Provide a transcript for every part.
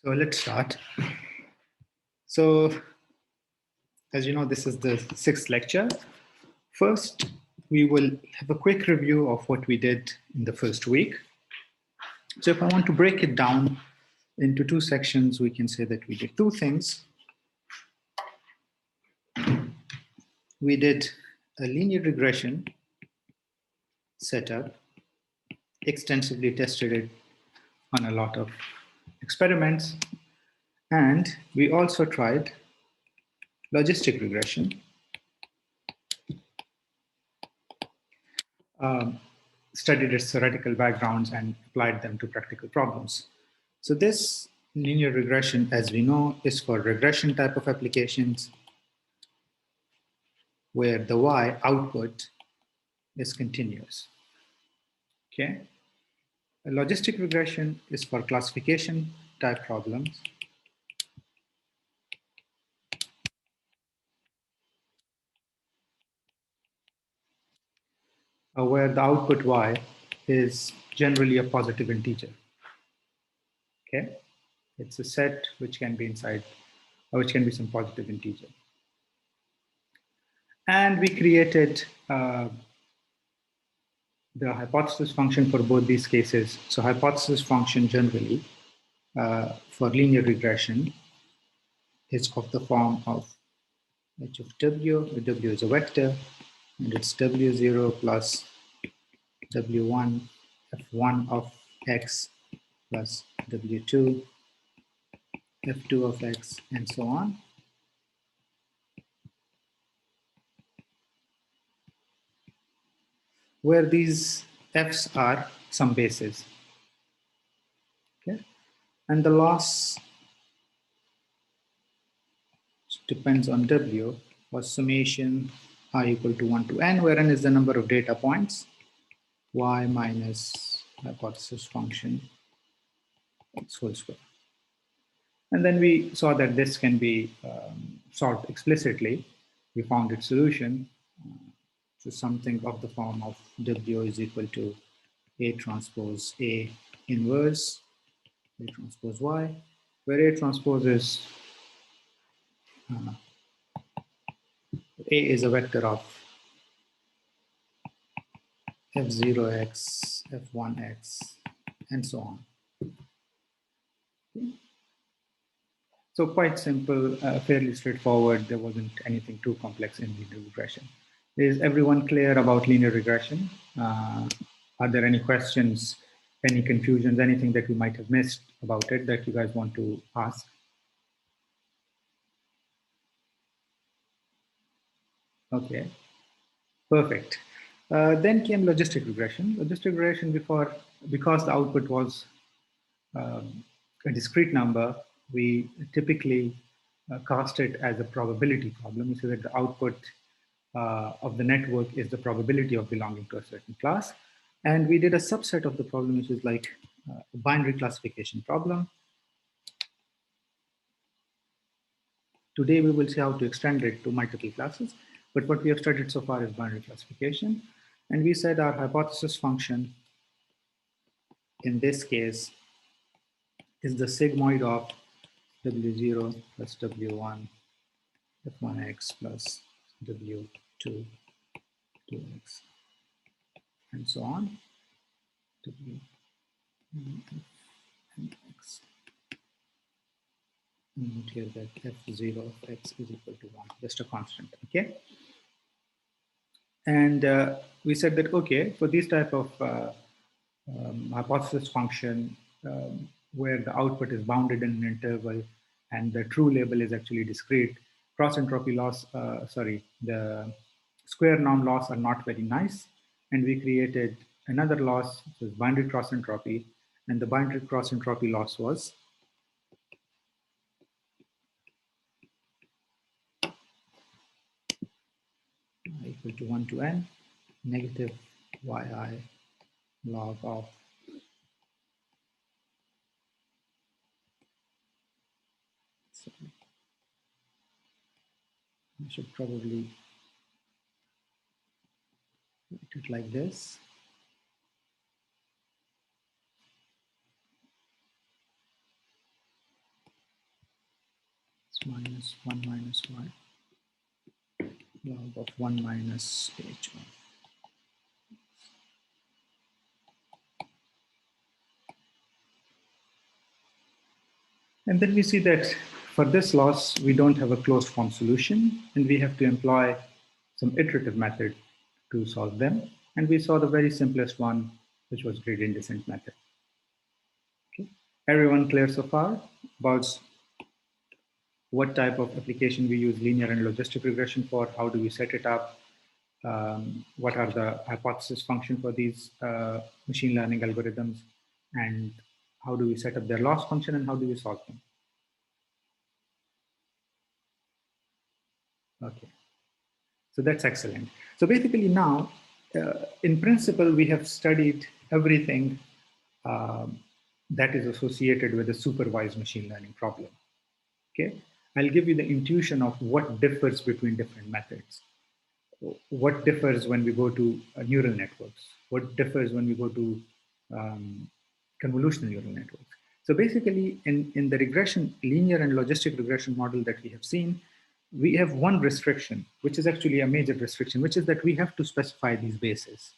So let's start. So, as you know, this is the sixth lecture. First, we will have a quick review of what we did in the first week. So if I want to break it down into two sections, we can say that we did two things. We did a linear regression setup, extensively tested it on a lot of experiments, and we also tried logistic regression. Studied its theoretical backgrounds and applied them to practical problems. So this linear regression, as we know, is for regression type of applications where the Y output is continuous. Okay. A logistic regression is for classification type problems where the output Y is generally a positive integer. Okay. It's a set which can be inside, or which can be some positive integer. And we created the hypothesis function for both these cases. So hypothesis function generally for linear regression is of the form of h of w, where w is a vector, and it's w0 plus w1 f1 of x plus w2 f2 of x, and so on. Where these f's are some bases. Okay? And the loss depends on w was summation I equal to 1 to n, where n is the number of data points, y minus hypothesis function x whole square. And then we saw that this can be solved explicitly. We found its solution. So something of the form of w is equal to A transpose A inverse A transpose y, where A transpose is A is a vector of f0x, f1x, and so on. Okay. So quite simple, fairly straightforward. There wasn't anything too complex in linear regression. Is everyone clear about linear regression? Are there any questions, any confusions, anything that we might have missed about it that you guys want to ask? Okay, perfect. Then came logistic regression. Logistic regression because the output was a discrete number, we typically cast it as a probability problem. We say that the output of the network is the probability of belonging to a certain class. And we did a subset of the problem, which is like a binary classification problem. Today, we will see how to extend it to multiple classes. But what we have studied so far is binary classification. And we said our hypothesis function in this case is the sigmoid of w0 plus w1 f1x plus w2 2x, and so on. W and x. Note here that f0 of x is equal to 1, just a constant, okay? And we said that, okay, for this type of hypothesis function where the output is bounded in an interval and the true label is actually discrete, cross entropy loss, the square norm loss are not very nice. And we created another loss, which was binary cross entropy. And the binary cross entropy loss was equal to 1 to n, negative yi log of I should probably write it like this. minus 1 minus y log of 1 minus h. And then we see that for this loss, we don't have a closed form solution, and we have to employ some iterative method to solve them. And we saw the very simplest one, which was gradient descent method. Okay. Everyone clear so far about what type of application we use linear and logistic regression for? How do we set it up? What are the hypothesis function for these machine learning algorithms? And how do we set up their loss function and how do we solve them? Okay. So that's excellent. So basically now, in principle, we have studied everything that is associated with a supervised machine learning problem. Okay, I'll give you the intuition of what differs between different methods. What differs when we go to neural networks? What differs when we go to convolutional neural networks? So basically, in the regression, linear and logistic regression model that we have seen, we have one restriction, which is actually a major restriction, which is that we have to specify these bases.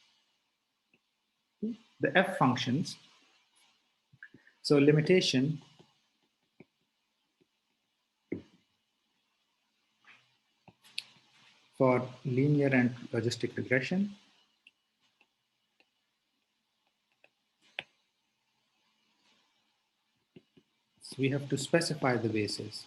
The F functions, so limitation for linear and logistic regression so we have to specify the bases.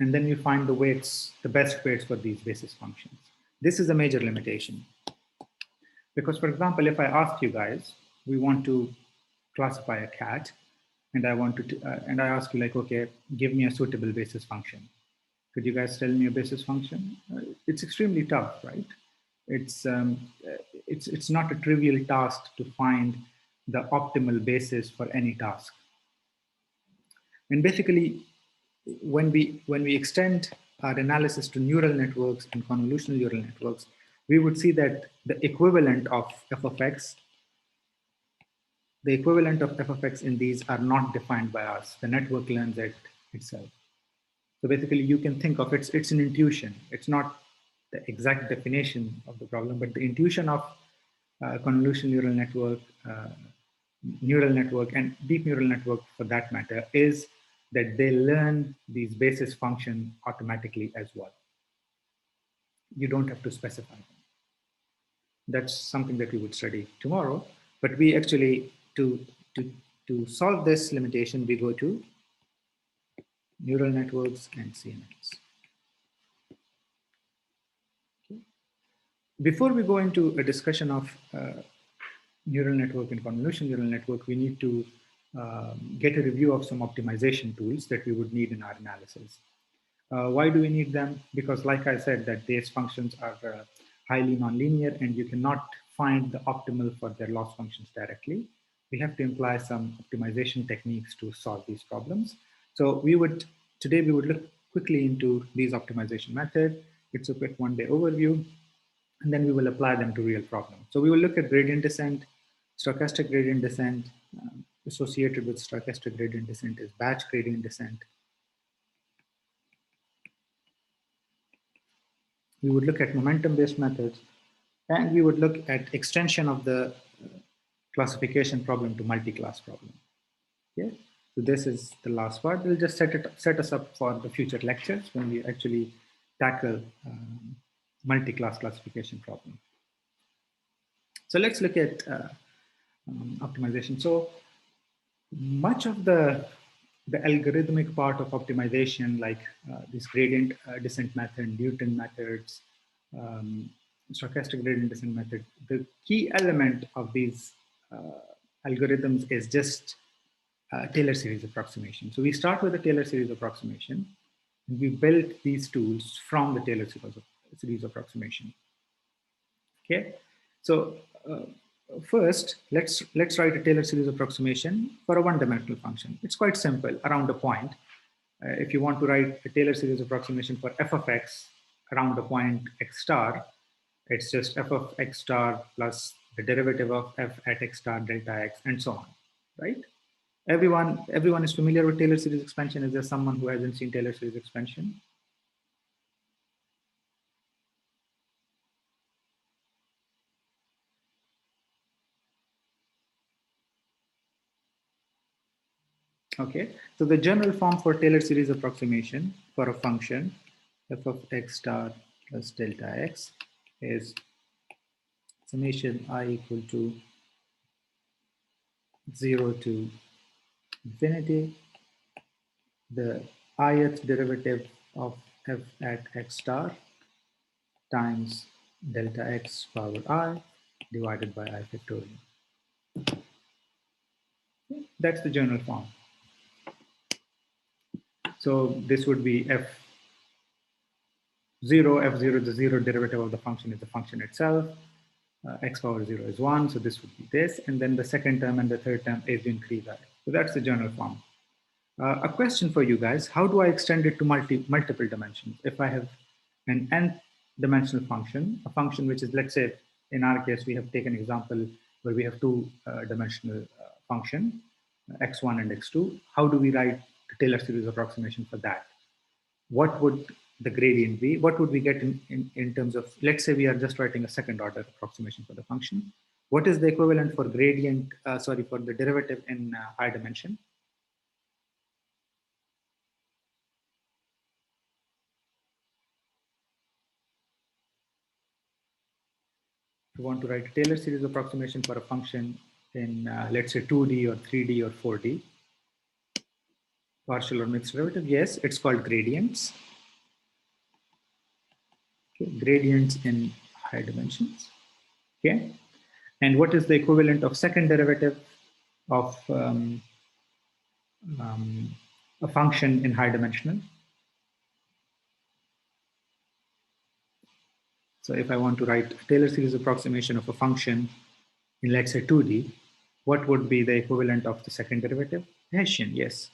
And then we find the weights, the best weights for these basis functions. This is a major limitation. Because for example, if I ask you guys, we want to classify a cat, and I want to, and I ask you like, okay, give me a suitable basis function. Could you guys tell me a basis function? It's extremely tough, right? It's not a trivial task to find the optimal basis for any task. And basically, when we extend our analysis to neural networks and convolutional neural networks, we would see that the equivalent of f of x, in these are not defined by us. The network learns it itself. So basically, you can think of it's an intuition. It's not the exact definition of the problem, but the intuition of convolutional neural network, and deep neural network for that matter, is that they learn these basis function automatically as well. You don't have to specify them. That's something that we would study tomorrow. But we actually, to solve this limitation, we go to neural networks and CNNs. Okay. Before we go into a discussion of neural network and convolutional neural network, we need to get a review of some optimization tools that we would need in our analysis. Why do we need them? Because like I said, that these functions are highly nonlinear and you cannot find the optimal for their loss functions directly. We have to imply some optimization techniques to solve these problems. So today we would look quickly into these optimization methods. It's a quick one-day overview, and then we will apply them to real problems. So we will look at gradient descent, stochastic gradient descent. Associated with stochastic gradient descent is batch gradient descent. We would look at momentum-based methods, and we would look at extension of the classification problem to multi-class problem. Okay, so this is the last part. We'll just set us up for the future lectures when we actually tackle multi-class classification problem. So let's look at optimization. So much of the algorithmic part of optimization, like this gradient descent method, Newton methods, stochastic gradient descent method, the key element of these algorithms is just Taylor series approximation. So we start with the Taylor series approximation, and we build these tools from the Taylor series approximation. Okay, so first, let's write a Taylor series approximation for a one-dimensional function. It's quite simple, around a point. If you want to write a Taylor series approximation for f of x around the point x star, it's just f of x star plus the derivative of f at x star delta x, and so on, right? Everyone is familiar with Taylor series expansion. Is there someone who hasn't seen Taylor series expansion? Okay, so the general form for Taylor series approximation for a function f of x star plus delta x is summation I equal to 0 to infinity, the ith derivative of f at x star times delta x power I divided by I factorial. That's the general form. So this would be f0, the zero derivative of the function is the function itself. X power 0 is 1, so this would be this. And then the second term and the third term is increase I. So that's the general form. A question for you guys, how do I extend it to multiple dimensions? If I have an nth dimensional function, a function which is, let's say, in our case, we have taken an example where we have two dimensional function, x1 and x2. How do we write the Taylor series approximation for that? What would the gradient be? What would we get in terms of, let's say we are just writing a second order approximation for the function. What is the equivalent for gradient, for the derivative in high dimension? If you want to write a Taylor series approximation for a function in, let's say 2D or 3D or 4D, partial or mixed derivative, yes, it's called gradients. Okay, gradients in high dimensions. Okay, and what is the equivalent of second derivative of a function in high dimensional? So if I want to write a Taylor series approximation of a function in, let's say 2D, what would be the equivalent of the second derivative? Hessian, yes.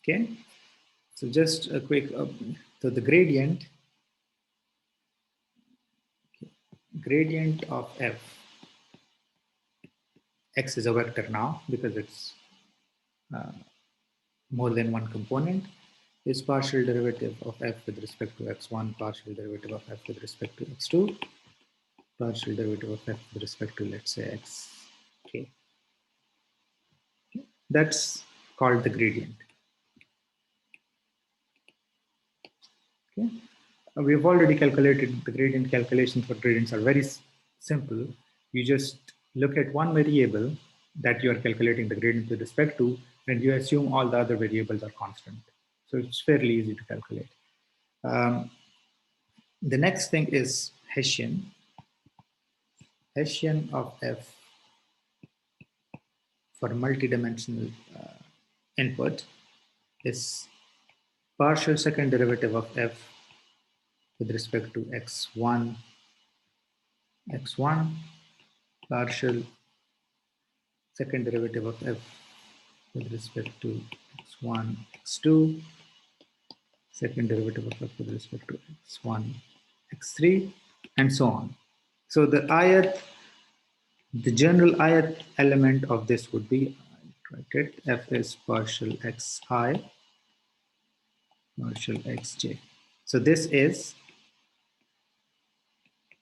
Okay, so just a quick, so the gradient of f, x is a vector now because it's more than one component, is partial derivative of f with respect to x1, partial derivative of f with respect to x2, partial derivative of f with respect to, let's say, x. Okay, that's called the gradient. Okay, we have already calculated the gradient. Calculations for gradients are very simple. You just look at one variable that you are calculating the gradient with respect to, and you assume all the other variables are constant. So it's fairly easy to calculate. The next thing is Hessian. Hessian of f for multidimensional input is partial second derivative of f with respect to x1, partial second derivative of f with respect to x1, x2, second derivative of f with respect to x1, x3, and so on. So the general ith element of this would be, f is partial xi, partial xj. So this is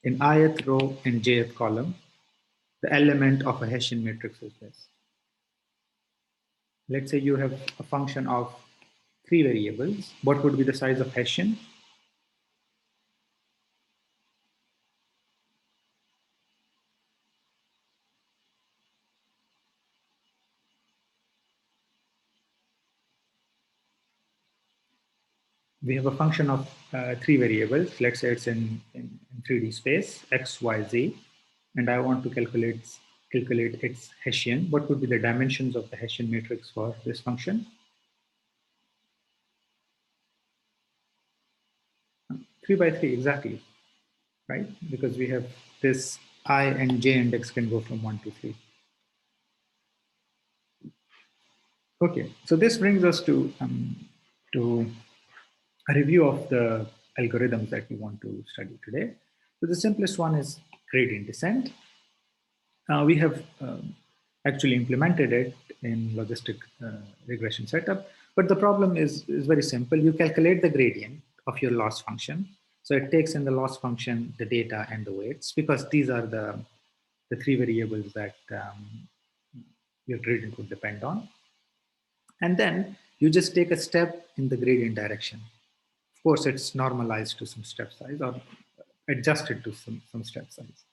in ith row and jth column, the element of a Hessian matrix is this. Let's say you have a function of 3 variables. What would be the size of Hessian? We have a function of 3 variables. Let's say it's in 3D space, x, y, z, and I want to calculate its Hessian. What would be the dimensions of the Hessian matrix for this function? 3 by 3, exactly, right? Because we have this I and j index can go from 1 to 3. Okay, so this brings us to a review of the algorithms that we want to study today. So the simplest one is gradient descent. We have actually implemented it in logistic regression setup, but the problem is very simple. You calculate the gradient of your loss function. So it takes in the loss function, the data and the weights, because these are the three variables that your gradient would depend on. And then you just take a step in the gradient direction. Of course, it's normalized to some step size or adjusted to some step size.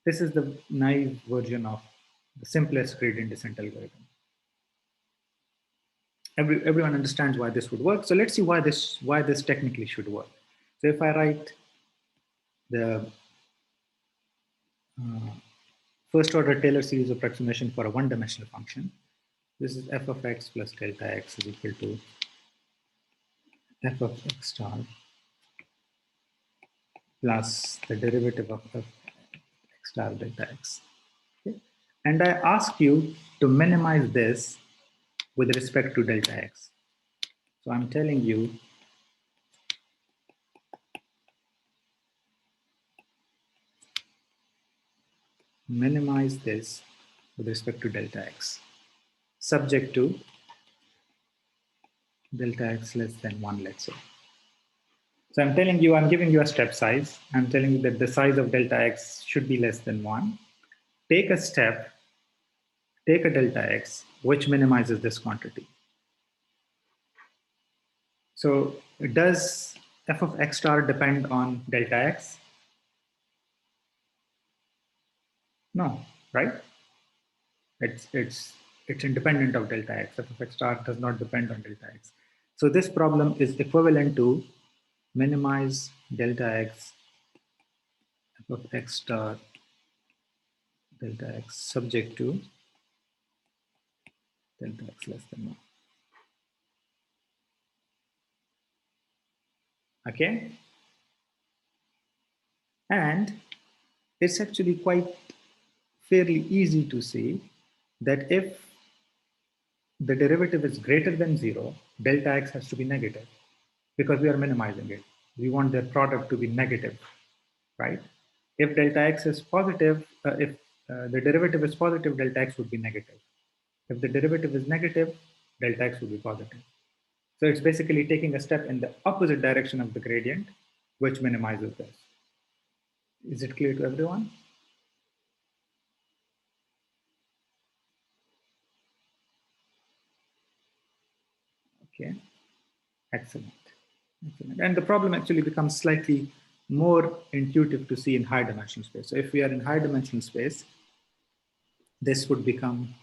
This is the naive version of the simplest gradient descent algorithm. Everyone understands why this would work. So let's see why this technically should work. So if I write the first order Taylor series approximation for a one-dimensional function, this is f of x plus delta x is equal to f of x star plus the derivative of x star delta x. Okay? And I ask you to minimize this with respect to delta x. So I'm telling you minimize this with respect to delta x, subject to delta x less than 1, let's say. So I'm telling you, I'm giving you a step size. I'm telling you that the size of delta x should be less than 1. Take a step, take a delta x, which minimizes this quantity. So does f of x star depend on delta x? No, right? It's independent of delta x. F of x star does not depend on delta x. So this problem is equivalent to minimize delta x f of x star delta x subject to delta x less than 1. Okay? And it's actually quite fairly easy to see that if the derivative is greater than 0, delta x has to be negative because we are minimizing it. We want their product to be negative, right? If delta x is positive, if the derivative is positive, delta x would be negative. If the derivative is negative, delta x would be positive. So it's basically taking a step in the opposite direction of the gradient, which minimizes this. Is it clear to everyone? Okay, excellent. Excellent. And the problem actually becomes slightly more intuitive to see in high dimensional space. So if we are in high dimensional space, this would become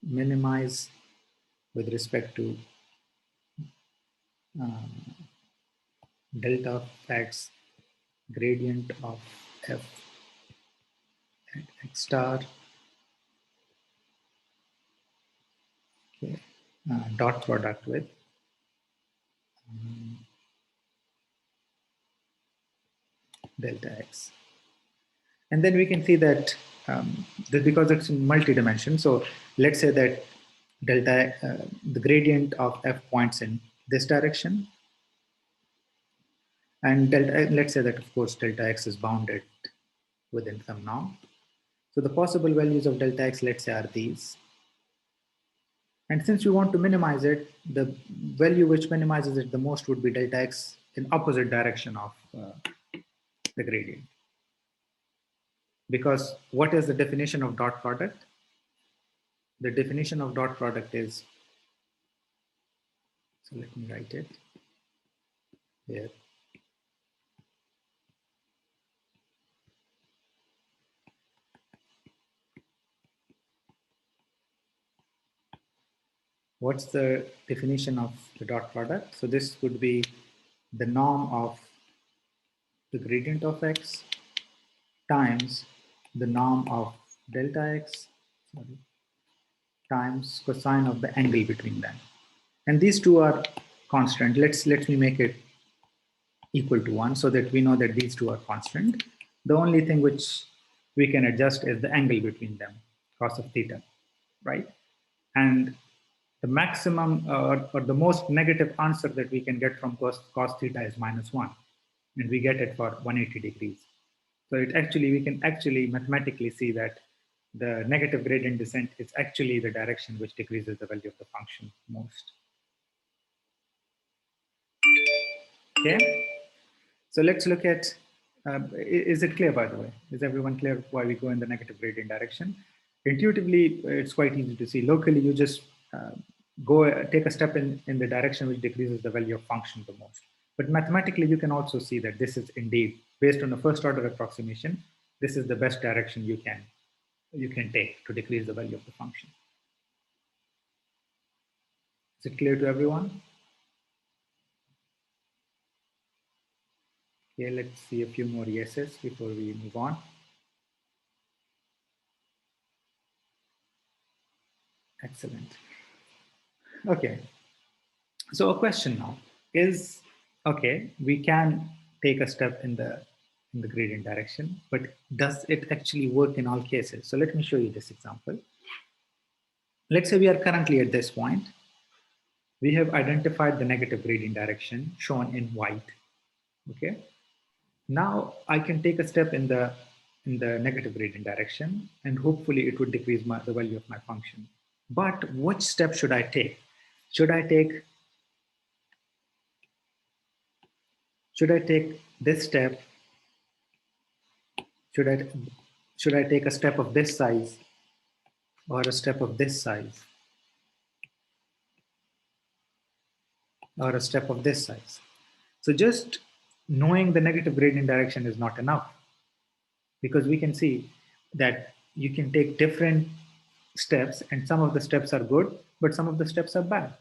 minimize with respect to delta of x gradient of f at x star, okay, dot product with delta x. And then we can see that because it's in multi-dimension, so let's say that delta, the gradient of f points in this direction, and delta, let's say that of course delta x is bounded within some norm. So the possible values of delta x, let's say, are these. And since we want to minimize it, the value which minimizes it the most would be delta x in opposite direction of the gradient. Because what is the definition of dot product? The definition of dot product is, so let me write it here. What's the definition of the dot product? So this would be the norm of the gradient of x times the norm of delta x, sorry, times cosine of the angle between them. And these two are constant. Let me make it equal to 1 so that we know that these two are constant. The only thing which we can adjust is the angle between them, cos of theta, right? And the maximum or the most negative answer that we can get from cos theta is -1, and we get it for 180 degrees. So we can actually mathematically see that the negative gradient descent is actually the direction which decreases the value of the function most. Okay, so let's look at, is it clear, by the way? Is everyone clear why we go in the negative gradient direction? Intuitively, it's quite easy to see. Locally, you just take a step in the direction which decreases the value of function the most. But mathematically, you can also see that this is indeed, based on a first order approximation, this is the best direction you can take to decrease the value of the function. Is it clear to everyone? Okay, let's see a few more yeses before we move on. Excellent. Okay, so a question now is, okay, we can take a step in the gradient direction, but does it actually work in all cases? So let me show you this example. Let's say we are currently at this point. We have identified the negative gradient direction shown in white. Okay. Now I can take a step in the negative gradient direction, and hopefully it would decrease the value of my function. But which step should I take? Should I take this step? Should I take a step of this size or a step of this size or a step of this size? So just knowing the negative gradient direction is not enough, because we can see that you can take different steps, and some of the steps are good, but some of the steps are bad.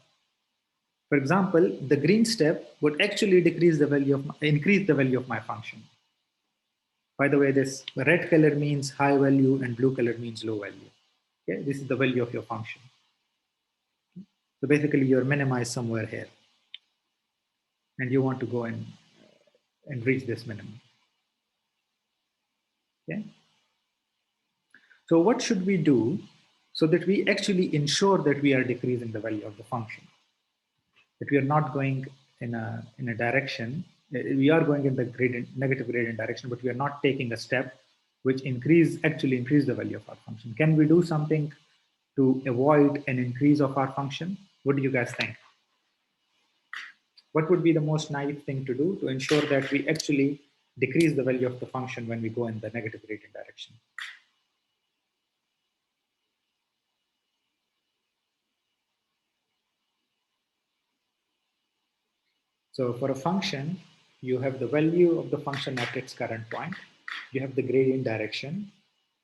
For example, the green step would actually increase the value of my function. By the way, this red color means high value and blue color means low value. Okay, this is the value of your function. So basically, you're minimized somewhere here, and you want to go and reach this minimum. Okay. So what should we do so that we actually ensure that we are decreasing the value of the function? That we are not going in a direction, we are going in the negative gradient direction, but we are not taking a step which actually increase the value of our function. Can we do something to avoid an increase of our function? What do you guys think? What would be the most naive thing to do to ensure that we actually decrease the value of the function when we go in the negative gradient direction? So for a function, you have the value of the function at its current point, you have the gradient direction,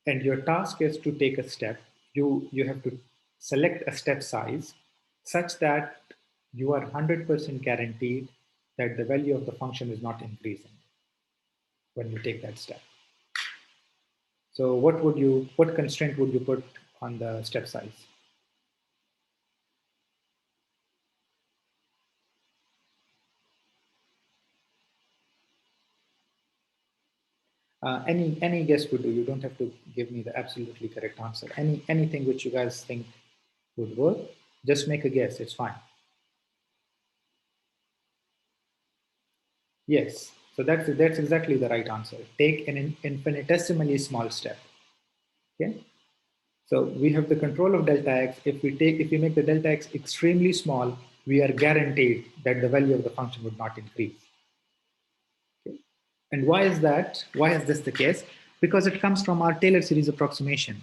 and your task is to take a step. You have to select a step size such that you are 100% guaranteed that the value of the function is not increasing when you take that step. So what constraint would you put on the step size? Any guess would do. You don't have to give me the absolutely correct answer. Anything which you guys think would work, just make a guess. It's fine. Yes. So that's exactly the right answer. Take an infinitesimally small step. Okay. So we have the control of delta x. If we make the delta x extremely small, we are guaranteed that the value of the function would not increase. Okay. And why is that? Why is this the case? Because it comes from our Taylor series approximation.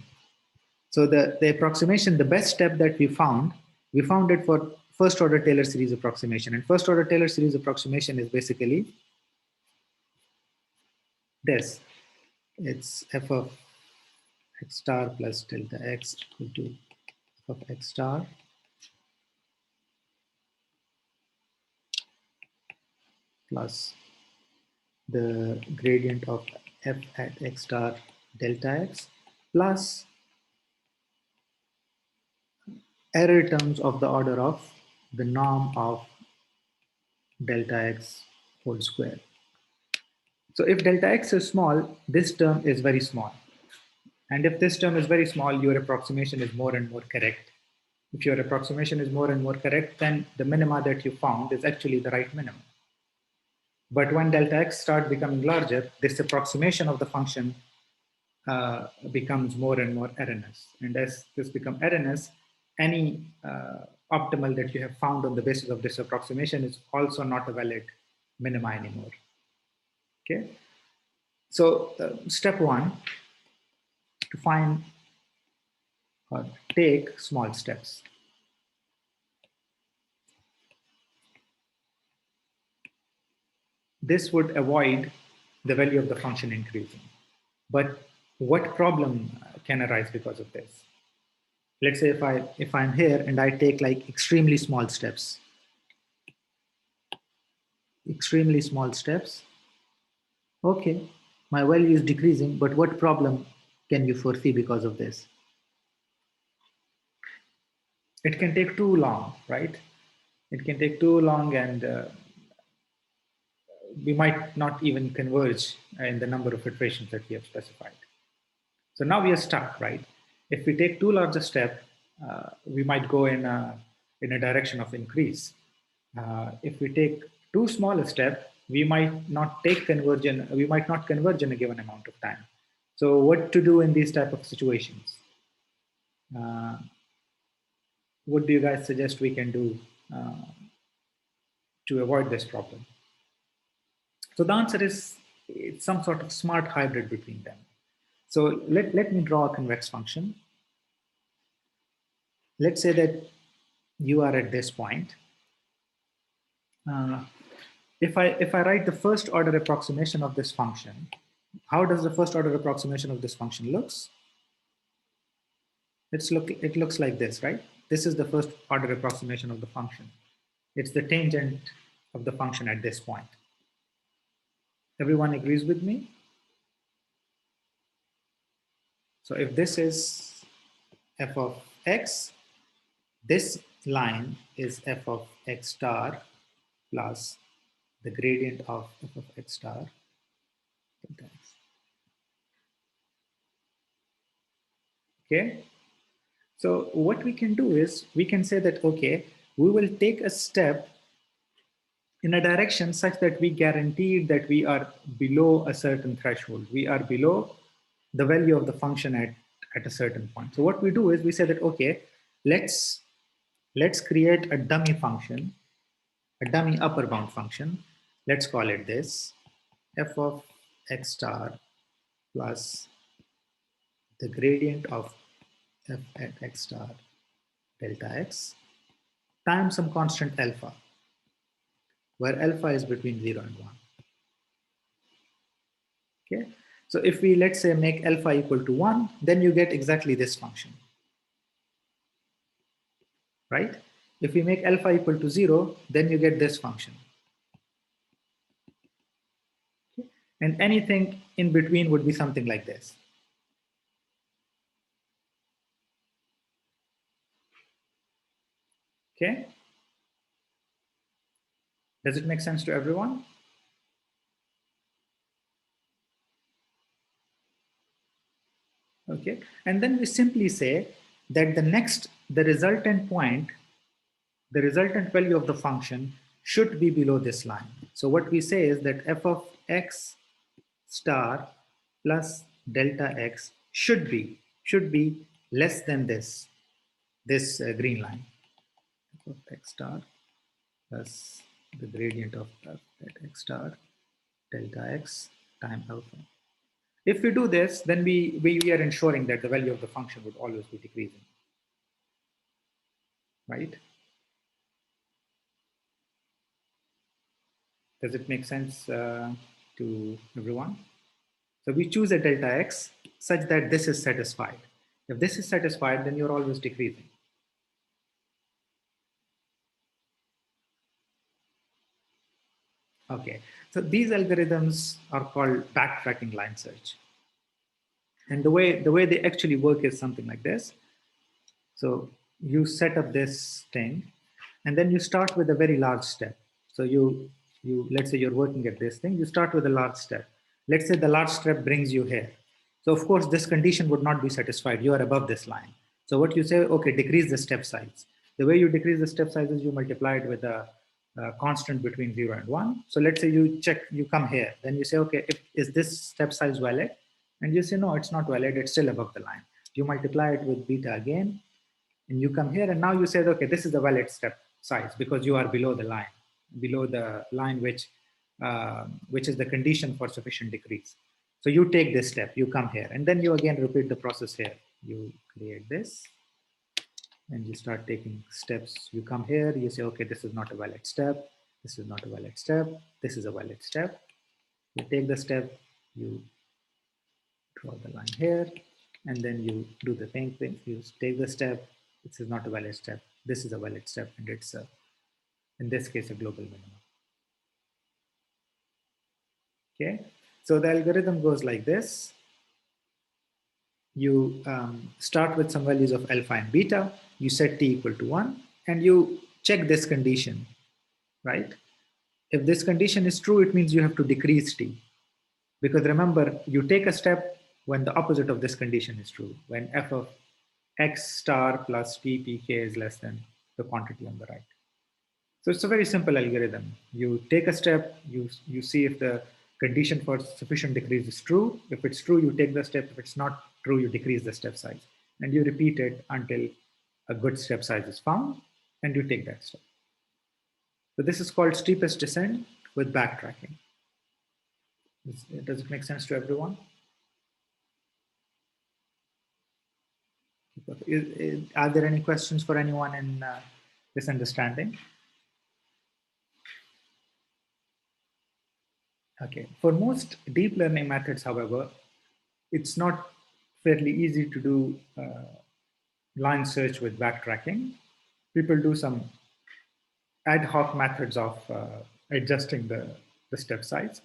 So the approximation, the best step that we found it for first order Taylor series approximation. And first order Taylor series approximation is basically this. It's f of x star plus delta x equal to f of x star plus the gradient of f at x star delta x plus error terms of the order of the norm of delta x whole square. So if delta x is small, this term is very small. And if this term is very small, your approximation is more and more correct. If your approximation is more and more correct, then the minima that you found is actually the right minimum. But when delta x start becoming larger, this approximation of the function becomes more and more erroneous. And as this becomes erroneous, any optimal that you have found on the basis of this approximation is also not a valid minima anymore. Okay. So step one, to find or take small steps. This would avoid the value of the function increasing. But what problem can arise because of this? Let's say if I'm here and I take like extremely small steps, okay, my value is decreasing, but what problem can you foresee because of this? It can take too long, right? It can take too long, and we might not even converge in the number of iterations that we have specified. So now we are stuck, right? If we take too large a step, we might go in a direction of increase. If we take too small a step, we might not converge in a given amount of time. So what to do in these type of situations? What do you guys suggest we can do to avoid this problem? So the answer is it's some sort of smart hybrid between them. So let me draw a convex function. Let's say that you are at this point. If I write the first order approximation of this function, how does the first order approximation of this function looks? It looks like this, right? This is the first order approximation of the function. It's the tangent of the function at this point. Everyone agrees with me? So if this is f of x, this line is f of x star plus the gradient of f of x star. Okay. So what we can do is we can say that, okay, we will take a step in a direction such that we guaranteed that we are below a certain threshold. We are below the value of the function at a certain point. So what we do is we say that, okay, let's create a dummy function, a dummy upper bound function. Let's call it this, f of x star plus the gradient of f at x star delta x times some constant alpha, where alpha is between 0 and 1. Okay, so if we, let's say, make alpha equal to 1, then you get exactly this function, right? If we make alpha equal to 0, then you get this function. Okay? And anything in between would be something like this. Okay, does it make sense to everyone? Okay, and then we simply say that the resultant point, the resultant value of the function should be below this line. So what we say is that f of x star plus delta x should be less than this green line, f of x star plus the gradient of f at x star delta x time alpha. If we do this, then we are ensuring that the value of the function would always be decreasing, right? Does it make sense to everyone? So we choose a delta x such that this is satisfied. If this is satisfied, then you're always decreasing. Okay, so these algorithms are called backtracking line search. And the way they actually work is something like this. So you set up this thing, and then you start with a very large step. So you let's say you're working at this thing, you start with a large step. Let's say the large step brings you here. So of course, this condition would not be satisfied. You are above this line. So what you say, okay, decrease the step size. The way you decrease the step size is you multiply it with a constant between 0 and 1. So let's say you check, you come here, then you say, okay, is this step size valid? And you say, no, it's not valid, it's still above the line. You multiply it with beta again, and you come here, and now you said, okay, this is the valid step size because you are below the line which is the condition for sufficient decrease. So you take this step, you come here, and then you again repeat the process here. You create this, and you start taking steps. You come here, you say, okay, this is not a valid step, this is not a valid step, this is a valid step. You take the step, you draw the line here, and then you do the same thing. You take the step, this is not a valid step, this is a valid step, and it's in this case a global minimum. Okay, so the algorithm goes like this. You start with some values of alpha and beta, you set t equal to 1, and you check this condition, right? If this condition is true, it means you have to decrease t. Because remember, you take a step when the opposite of this condition is true, when f of x star plus t pk is less than the quantity on the right. So it's a very simple algorithm. You take a step, you see if the condition for sufficient decrease is true. If it's true, you take the step. If it's not true, you decrease the step size. And you repeat it until a good step size is found, and you take that step. So this is called steepest descent with backtracking. Does it make sense to everyone? Are there any questions for anyone in this understanding? Okay. For most deep learning methods, however, it's not fairly easy to do line search with backtracking. People do some ad hoc methods of adjusting the step size.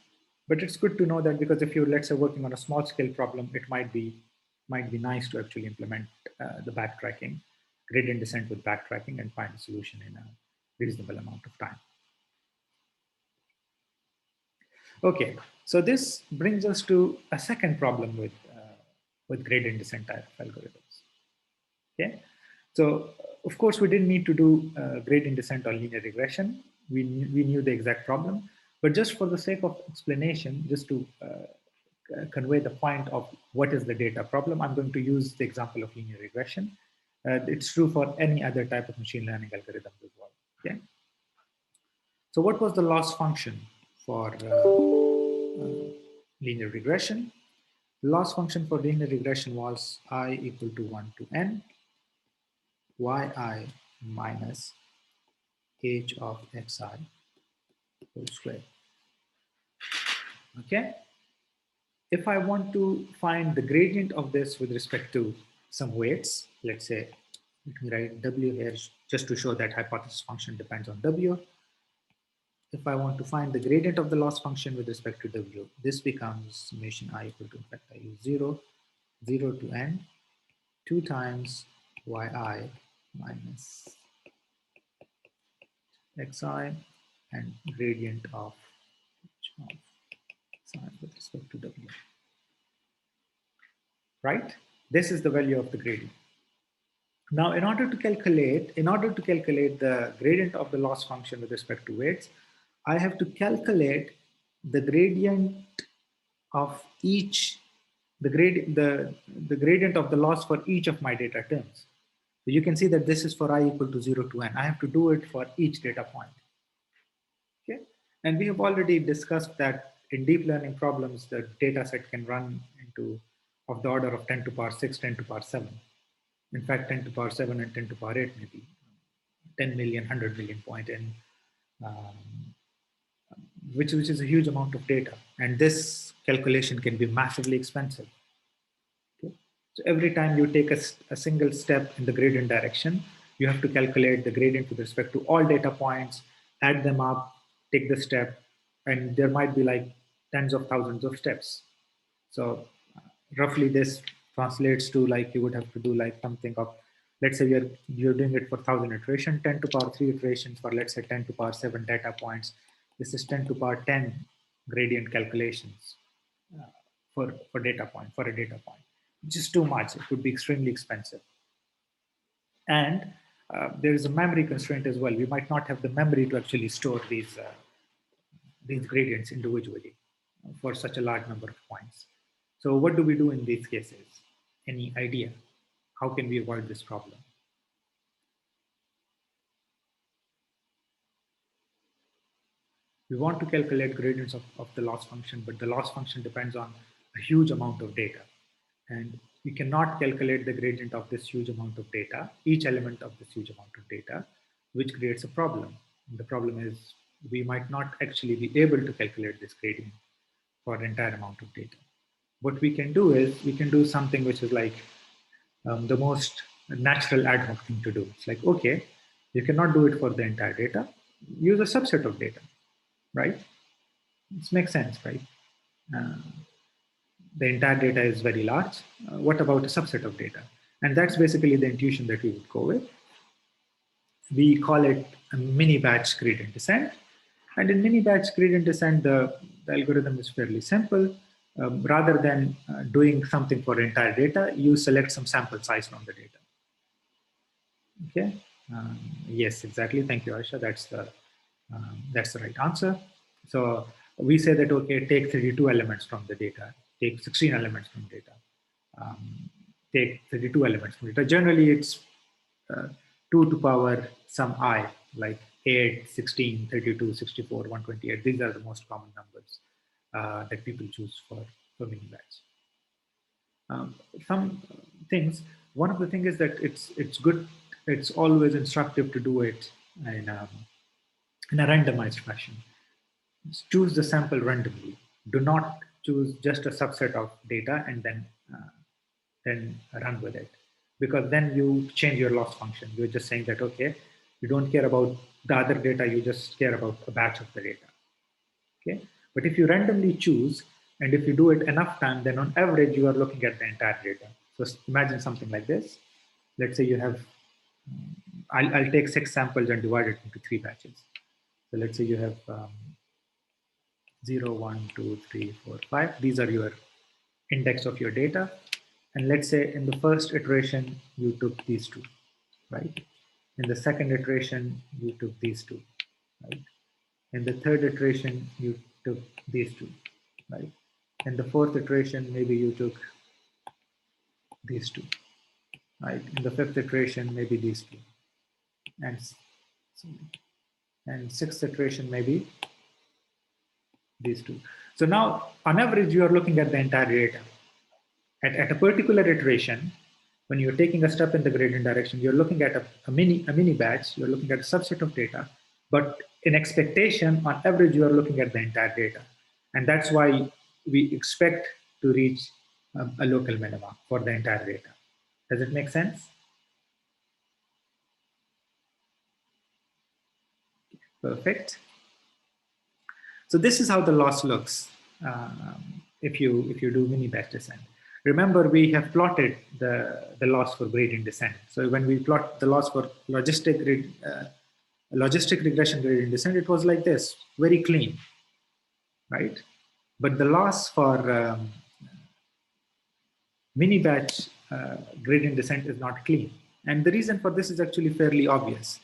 But it's good to know that, because if you're, let's say, working on a small scale problem, it might be nice to actually implement the backtracking, gradient descent with backtracking, and find a solution in a reasonable amount of time. Okay, so this brings us to a second problem with gradient descent type of algorithms. Okay, so of course we didn't need to do gradient descent or linear regression. We knew the exact problem, but just for the sake of explanation, just to convey the point of what is the data problem, I'm going to use the example of linear regression. It's true for any other type of machine learning algorithm as well. Okay. So what was the loss function for linear regression? The loss function for linear regression was I equal to 1 to n yi minus h of xi whole square. Okay. If I want to find the gradient of this with respect to some weights, let's say, let me write w here just to show that hypothesis function depends on w. If I want to find the gradient of the loss function with respect to w, this becomes summation I equal to, in fact, I use 0 to n 2 times yi minus xi and gradient of xi with respect to w. Right? This is the value of the gradient. Now, in order to calculate the gradient of the loss function with respect to weights, I have to calculate the gradient of each, the gradient of the loss for each of my data terms. So you can see that this is for I equal to 0 to n. I have to do it for each data point. Okay, and we have already discussed that in deep learning problems, the data set can run into of the order of 10 to power 6, 10 to power 7. In fact, 10 to power 7 and 10 to power 8 maybe 10 million, 100 million point in, which is a huge amount of data. And this calculation can be massively expensive. Okay? So every time you take a single step in the gradient direction, you have to calculate the gradient with respect to all data points, add them up, take the step, and there might be like tens of thousands of steps. So roughly this translates to, like, you would have to do like something of, let's say you're doing it for 1,000 iterations, 10 to power 3 iterations for, let's say, 10 to power 7 data points. This is 10 to power 10 gradient calculations for a data point, which is too much. It would be extremely expensive. And there is a memory constraint as well. We might not have the memory to actually store these gradients individually for such a large number of points. So what do we do in these cases? Any idea? How can we avoid this problem? We want to calculate gradients of the loss function, but the loss function depends on a huge amount of data. And we cannot calculate the gradient of this huge amount of data, each element of this huge amount of data, which creates a problem. And the problem is we might not actually be able to calculate this gradient for an entire amount of data. What we can do is we can do something which is like the most natural ad hoc thing to do. It's like, okay, you cannot do it for the entire data, use a subset of data, right? This makes sense, right? Uh, the entire data is very large. What about a subset of data? And that's basically the intuition that we would go with. We call it a mini batch gradient descent. And in mini batch gradient descent, the algorithm is fairly simple. Rather than doing something for entire data, you select some sample size from the data. Okay. Yes, exactly. Thank you, Aisha. That's the right answer. So we say that, okay, take 32 elements from the data, take 16 elements from data, take 32 elements from data. Generally, it's 2 to power some I, like 8, 16, 32, 64, 128. These are the most common numbers that people choose for mini batch. Some things. One of the things is that it's good. It's always instructive to do it in a randomized fashion. Choose the sample randomly. Do not choose just a subset of data and then run with it, because then you change your loss function. You're just saying that, okay, you don't care about the other data, you just care about a batch of the data. Okay, but if you randomly choose and if you do it enough time, then on average you are looking at the entire data. So imagine something like this. Let's say you have, I'll take 6 samples and divide it into 3 batches. So let's say you have 0, 1, 2, 3, 4, 5. These are your index of your data. And let's say in the first iteration, you took these 2, right? In the second iteration, you took these 2, right? In the third iteration, you took these 2, right? In the fourth iteration, maybe you took these 2, right? In the fifth iteration, maybe these 2. And sixth iteration, maybe these 2. So now, on average, you are looking at the entire data. At a particular iteration, when you're taking a step in the gradient direction, you're looking at a mini batch, you're looking at a subset of data, but in expectation, on average, you are looking at the entire data. And that's why we expect to reach a local minima for the entire data. Does it make sense? Perfect. So this is how the loss looks if you do mini batch descent. Remember, we have plotted the loss for gradient descent. So when we plot the loss for logistic regression gradient descent, it was like this, very clean, right? But the loss for mini batch gradient descent is not clean. And the reason for this is actually fairly obvious.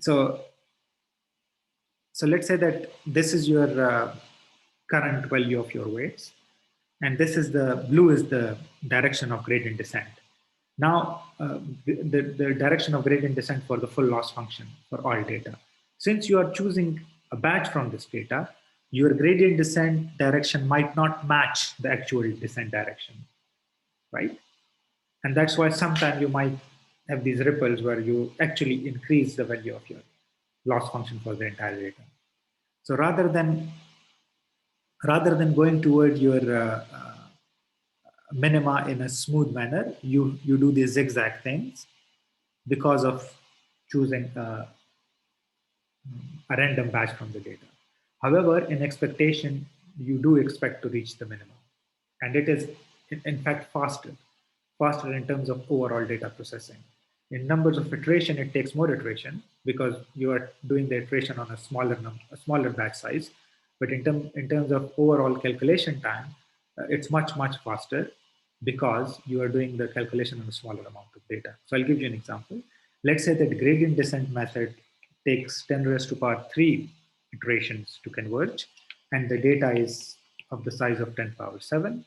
So let's say that this is your current value of your weights, and this is the blue is the direction of gradient descent. Now, the direction of gradient descent for the full loss function for all data. Since you are choosing a batch from this data, your gradient descent direction might not match the actual descent direction, right? And that's why sometimes you might have these ripples where you actually increase the value of your loss function for the entire data. So rather than going toward your minima in a smooth manner, you do these zigzag things because of choosing a random batch from the data. However, in expectation, you do expect to reach the minimum. And it is, in fact, faster in terms of overall data processing. In numbers of iteration, it takes more iteration because you are doing the iteration on a smaller batch size. But in terms of overall calculation time, it's much faster because you are doing the calculation on a smaller amount of data. So I'll give you an example. Let's say that gradient descent method takes 10 raised to power 3 iterations to converge, and the data is of the size of 10 power 7.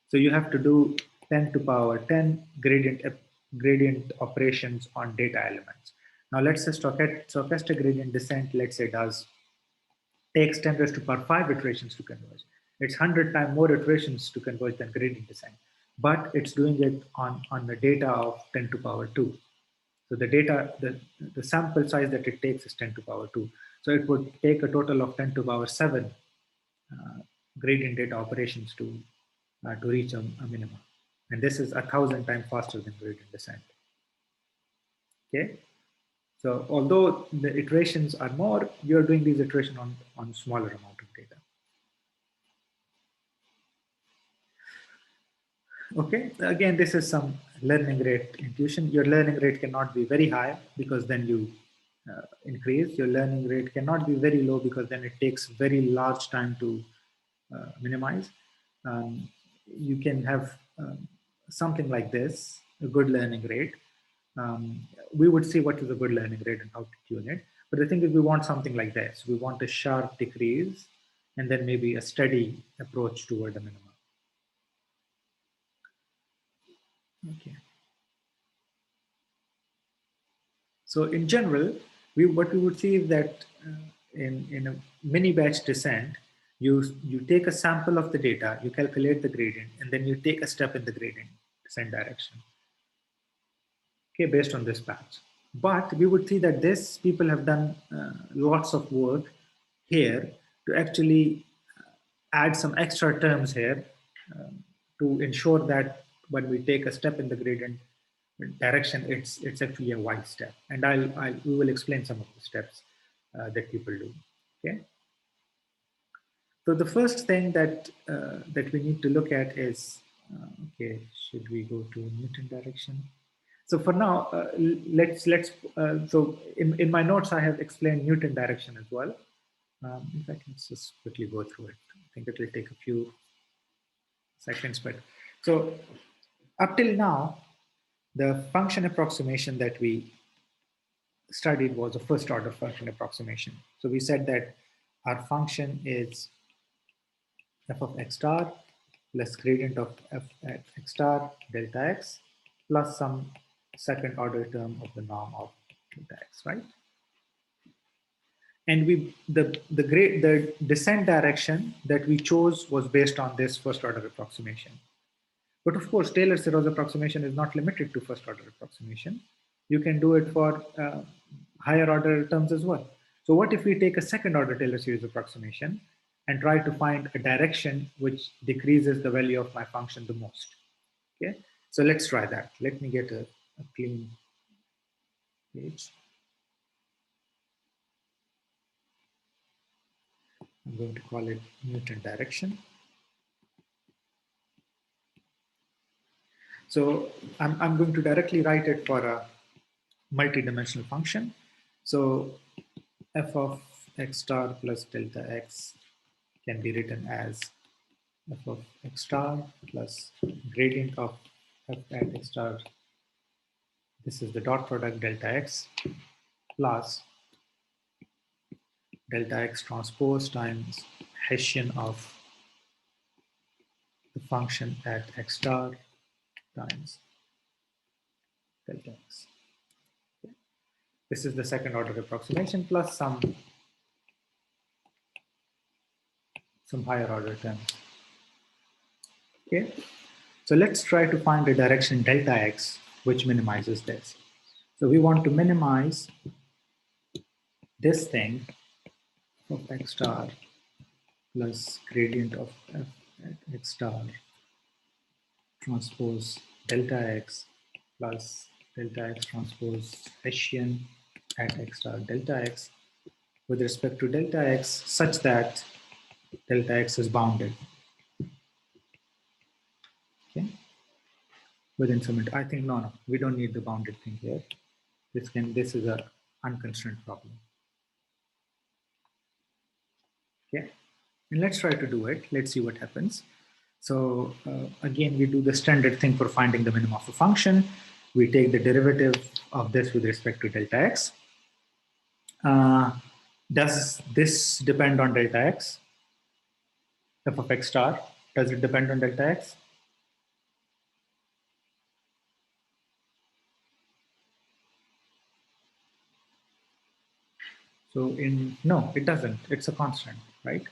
So you have to do 10 to power 10 gradient operations on data elements. Now let's say stochastic gradient descent, let's say takes 10 raised to power 5 iterations to converge. It's 100 times more iterations to converge than gradient descent, but it's doing it on the data of 10 to power 2. So the data, the sample size that it takes is 10 to power 2. So it would take a total of 10 to power 7 gradient data operations to reach a minimum. And this is 1,000 times faster than gradient descent. Okay. So although the iterations are more, you're doing these iterations on smaller amount of data. Okay, again, this is some learning rate intuition. Your learning rate cannot be very high because then you increase. Your learning rate cannot be very low because then it takes very large time to minimize. You can have something like this, a good learning rate. We would see what is a good learning rate and how to tune it. But the thing is, we want something like this. We want a sharp decrease and then maybe a steady approach toward the minimum. Okay. So in general, what we would see is that in a mini batch descent, you take a sample of the data, you calculate the gradient, and then you take a step in the gradient descent direction. Okay, based on this batch. But we would see that this people have done lots of work here to actually add some extra terms here to ensure that when we take a step in the gradient direction, it's actually a wide step. And we will explain some of the steps that people do. Okay. So the first thing that that we need to look at is okay. Should we go to Newton direction? So for now, let's so in my notes I have explained Newton direction as well. If I can just quickly go through it, I think it will take a few seconds. But so up till now, the function approximation that we studied was a first order function approximation. So we said that our function is f of x star plus gradient of f at x star delta x plus some second order term of the norm of delta x, right? And the descent direction that we chose was based on this first order approximation. But of course, Taylor-Serro's approximation is not limited to first order approximation. You can do it for higher order terms as well. So what if we take a second order Taylor series approximation and try to find a direction which decreases the value of my function the most? Okay, so let's try that. Let me get a clean page. I'm going to call it Newton direction. So I'm going to directly write it for a multi-dimensional function. So f of x star plus delta x can be written as f of x star plus gradient of f at x star. This is the dot product delta x plus delta x transpose times Hessian of the function at x star times delta x. This is the second order approximation plus some higher order terms. Okay, so let's try to find a direction delta x which minimizes this. So we want to minimize this thing of x star plus gradient of f at x star transpose delta x plus delta x transpose Hessian at x star delta x with respect to delta x such that delta x is bounded. Okay, within some, I think no, we don't need the bounded thing here. This is a unconstrained problem. Okay, and let's try to do it. Let's see what happens. So again, we do the standard thing for finding the minimum of a function. We take the derivative of this with respect to delta x. Does this depend on delta x? F of x star, does it depend on delta x? So no, it doesn't. It's a constant, right?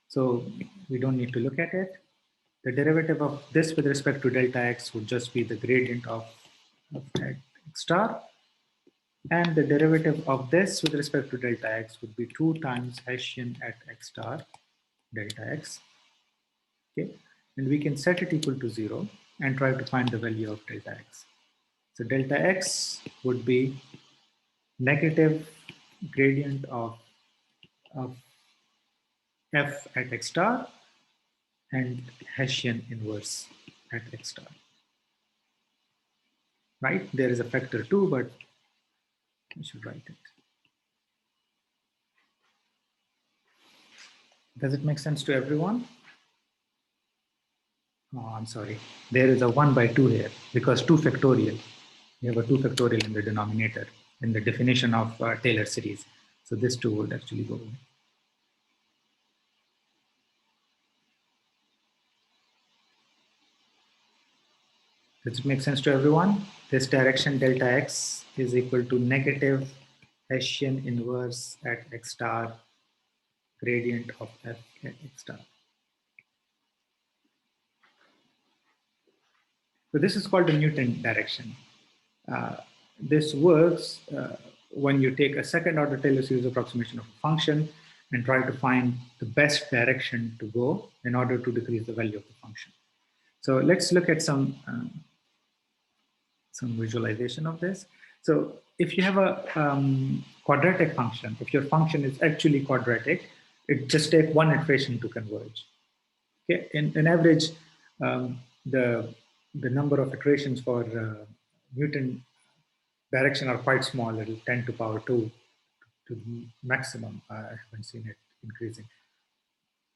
So we don't need to look at it. The derivative of this with respect to delta x would just be the gradient of x star. And the derivative of this with respect to delta x would be 2 times Hessian at x star delta x. Okay, and we can set it equal to 0 and try to find the value of delta x. So delta x would be negative gradient of f at x star and Hessian inverse at x star. Right? There is a factor 2, but I should write it. Does it make sense to everyone? Oh, I'm sorry. There is a 1 by 2 here because 2 factorial. We have a 2 factorial in the denominator in the definition of Taylor series. So this 2 would actually go away. Does it make sense to everyone? This direction delta x is equal to negative Hessian inverse at x star gradient of f at x star. So this is called the Newton direction. This works when you take a second order Taylor series approximation of a function and try to find the best direction to go in order to decrease the value of the function. So let's look at some visualization of this. So if you have a quadratic function, if your function is actually quadratic, it just takes one iteration to converge. Okay, in average, the number of iterations for Newton direction are quite small, little 10 to power 2 to the maximum. I haven't seen it increasing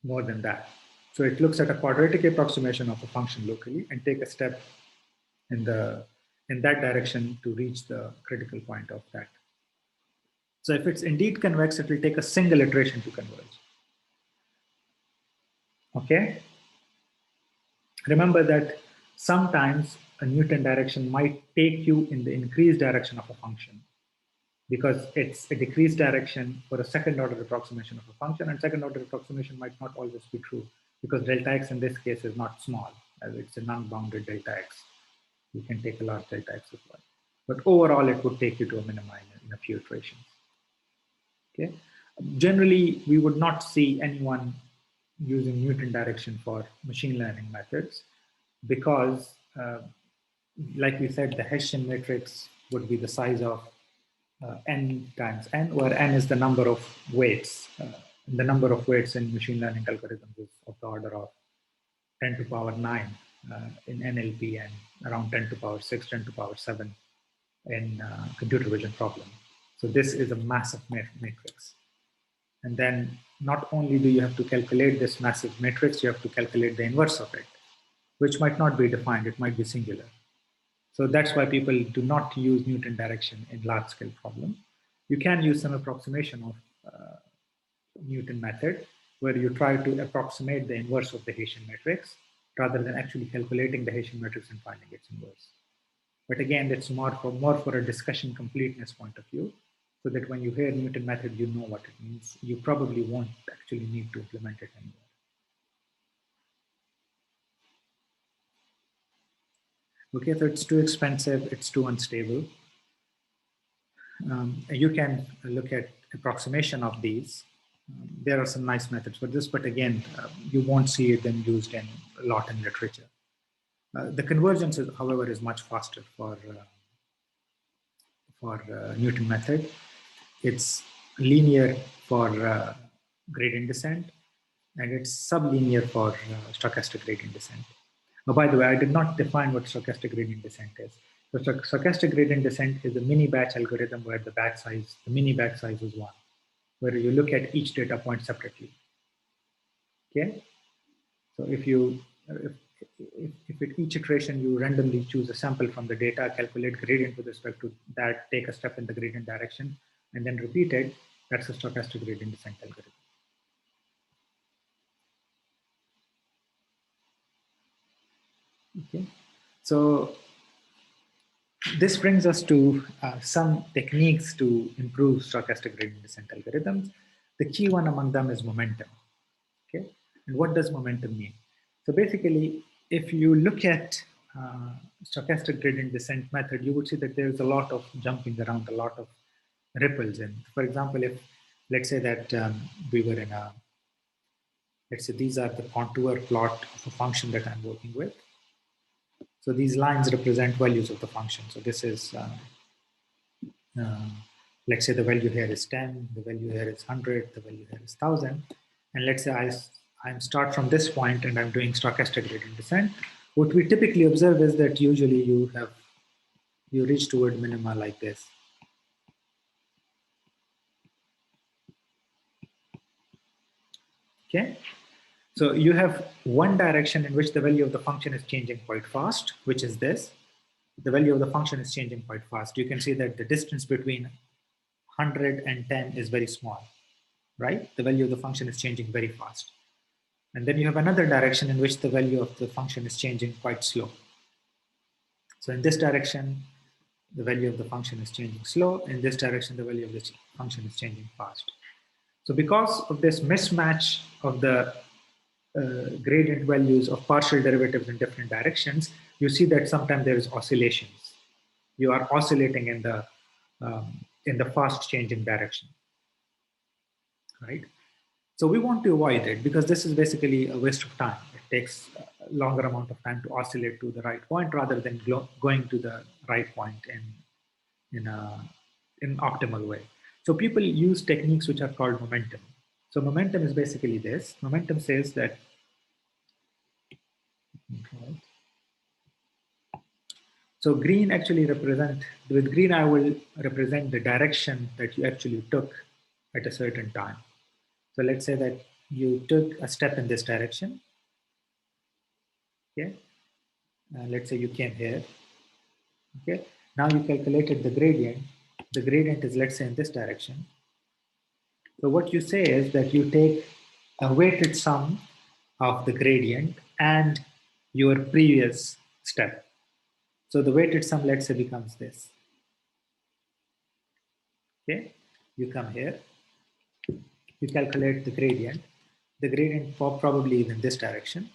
more than that. So it looks at a quadratic approximation of a function locally and take a step in that direction to reach the critical point of that. So if it's indeed convex, it will take a single iteration to converge. Okay? Remember that sometimes a Newton direction might take you in the increased direction of a function because it's a decreased direction for a second order approximation of a function, and second order approximation might not always be true because delta x in this case is not small, as it's a non-bounded delta x. You can take a large delta x as well. But overall, it would take you to a minima in a few iterations. Okay. Generally, we would not see anyone using Newton direction for machine learning methods because, like we said, the Hessian matrix would be the size of n times n, where n is the number of weights. The number of weights in machine learning algorithms is of the order of 10 to power 9 in NLP and around 10 to power 6, 10 to power 7 in computer vision problem. So this is a massive matrix. And then not only do you have to calculate this massive matrix, you have to calculate the inverse of it, which might not be defined, it might be singular. So that's why people do not use Newton direction in large scale problems. You can use some approximation of Newton method where you try to approximate the inverse of the Hessian matrix rather than actually calculating the Hessian matrix and finding its inverse. But again, that's more for a discussion completeness point of view, so that when you hear Newton method, you know what it means. You probably won't actually need to implement it anywhere. Okay, so it's too expensive, it's too unstable. You can look at approximation of these. There are some nice methods for this, but again, you won't see them used in a lot in literature. The convergence, however, is much faster for Newton method. It's linear for gradient descent, and it's sublinear for stochastic gradient descent. Oh, by the way, I did not define what stochastic gradient descent is. So stochastic gradient descent is a mini batch algorithm where the mini batch size is 1, where you look at each data point separately. Okay, so if if at each iteration you randomly choose a sample from the data, calculate gradient with respect to that, take a step in the gradient direction, and then repeat it, that's a stochastic gradient descent algorithm. Okay, so this brings us to some techniques to improve stochastic gradient descent algorithms. The key one among them is momentum. Okay, and what does momentum mean? So basically, if you look at stochastic gradient descent method, you would see that there's a lot of jumping around, a lot of ripples in. For example, if let's say that we were in a, let's say these are the contour plot of a function that I'm working with. So these lines represent values of the function. So this is, let's say the value here is 10, the value here is 100, the value here is 1000. And let's say I'm start from this point and I'm doing stochastic gradient descent. What we typically observe is that usually you reach toward minima like this. Okay, so you have one direction in which the value of the function is changing quite fast, which is this. The value of the function is changing quite fast. You can see that the distance between 100 and 10 is very small, right? The value of the function is changing very fast. And then you have another direction in which the value of the function is changing quite slow. So in this direction, the value of the function is changing slow. In this direction, the value of the function is changing fast. So because of this mismatch of the gradient values of partial derivatives in different directions, you see that sometimes there is oscillations. You are oscillating in the fast changing direction, right? So we want to avoid it because this is basically a waste of time. It takes a longer amount of time to oscillate to the right point rather than going to the right point in an optimal way. So people use techniques which are called momentum. So momentum is basically this. Momentum says that, okay, so green actually with green I will represent the direction that you actually took at a certain time. So let's say that you took a step in this direction. Okay, let's say you came here. Okay, now you calculated the gradient. The gradient is, let's say, in this direction. So what you say is that you take a weighted sum of the gradient and your previous step. So the weighted sum, let's say, becomes this. Okay, you come here, you calculate the gradient. The gradient probably is in this direction.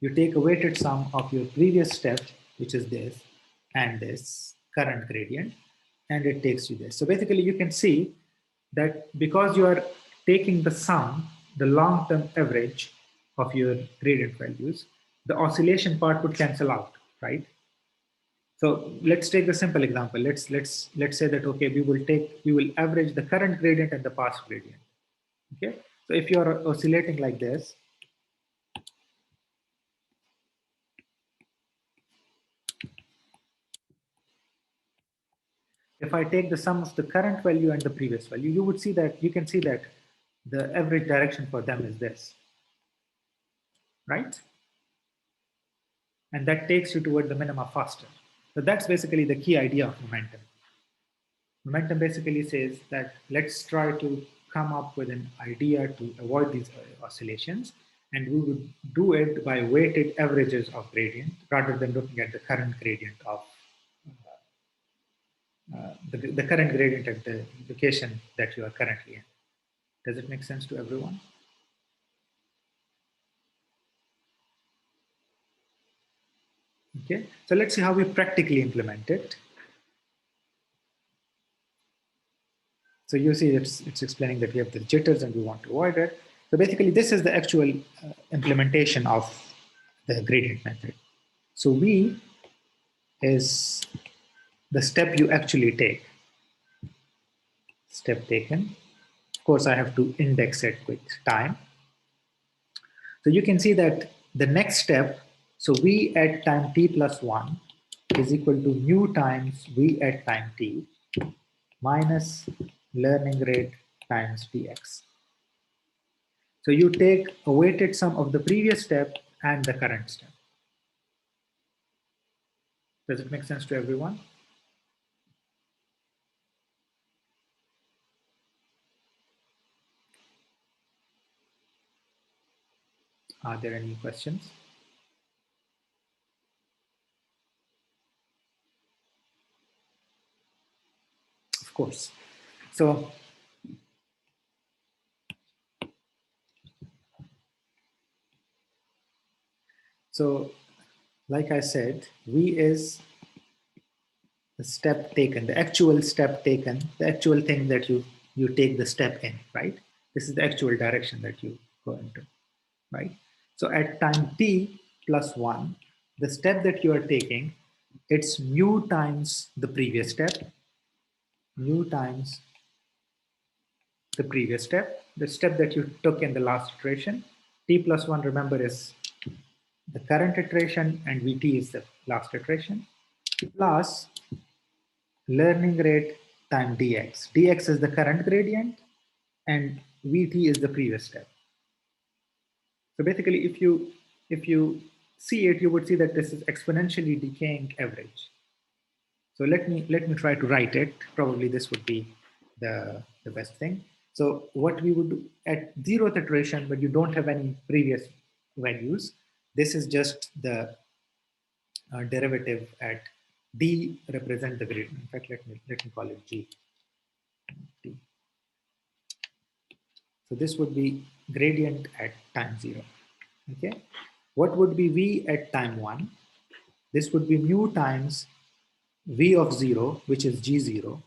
You take a weighted sum of your previous step, which is this, and this current gradient, and it takes you this. So basically you can see that because you are taking the sum, the long-term average of your gradient values, the oscillation part would cancel out, right? So let's take a simple example. Let's say that, okay, we will average the current gradient and the past gradient. Okay, so if you are oscillating like this, if I take the sum of the current value and the previous value, you can see that the average direction for them is this, right? And that takes you toward the minima faster. So that's basically the key idea of momentum. Momentum basically says that let's try to come up with an idea to avoid these oscillations, and we would do it by weighted averages of gradient rather than looking at the current gradient of the current gradient at the location that you are currently in. Does it make sense to everyone? Okay, so let's see how we practically implement it. So you see it's explaining that we have the jitters and we want to avoid it. So basically this is the actual implementation of the gradient method. So V is the step you actually take. Step taken. Of course, I have to index it with time. So you can see that the next step, so V at time t plus 1 is equal to mu times V at time t minus learning rate times dx. So you take a weighted sum of the previous step and the current step. Does it make sense to everyone? Are there any questions? Of course. So like I said, V is the step taken, the actual step taken, the actual thing that you take the step in, right? This is the actual direction that you go into, right? So at time t plus 1, the step that you are taking, it's mu times the previous step, mu times the previous step, the step that you took in the last iteration. T plus 1, remember, is the current iteration, and Vt is the last iteration, plus learning rate time dx. Dx is the current gradient, and Vt is the previous step. So basically, if you see it, you would see that this is exponentially decaying average. So let me try to write it. Probably this would be the best thing. So what we would do at zeroth iteration, when you don't have any previous values, this is just the derivative at d represent the gradient. In fact, let me call it g. D. So this would be gradient at time 0. Okay. What would be v at time 1? This would be mu times v of 0, which is g0,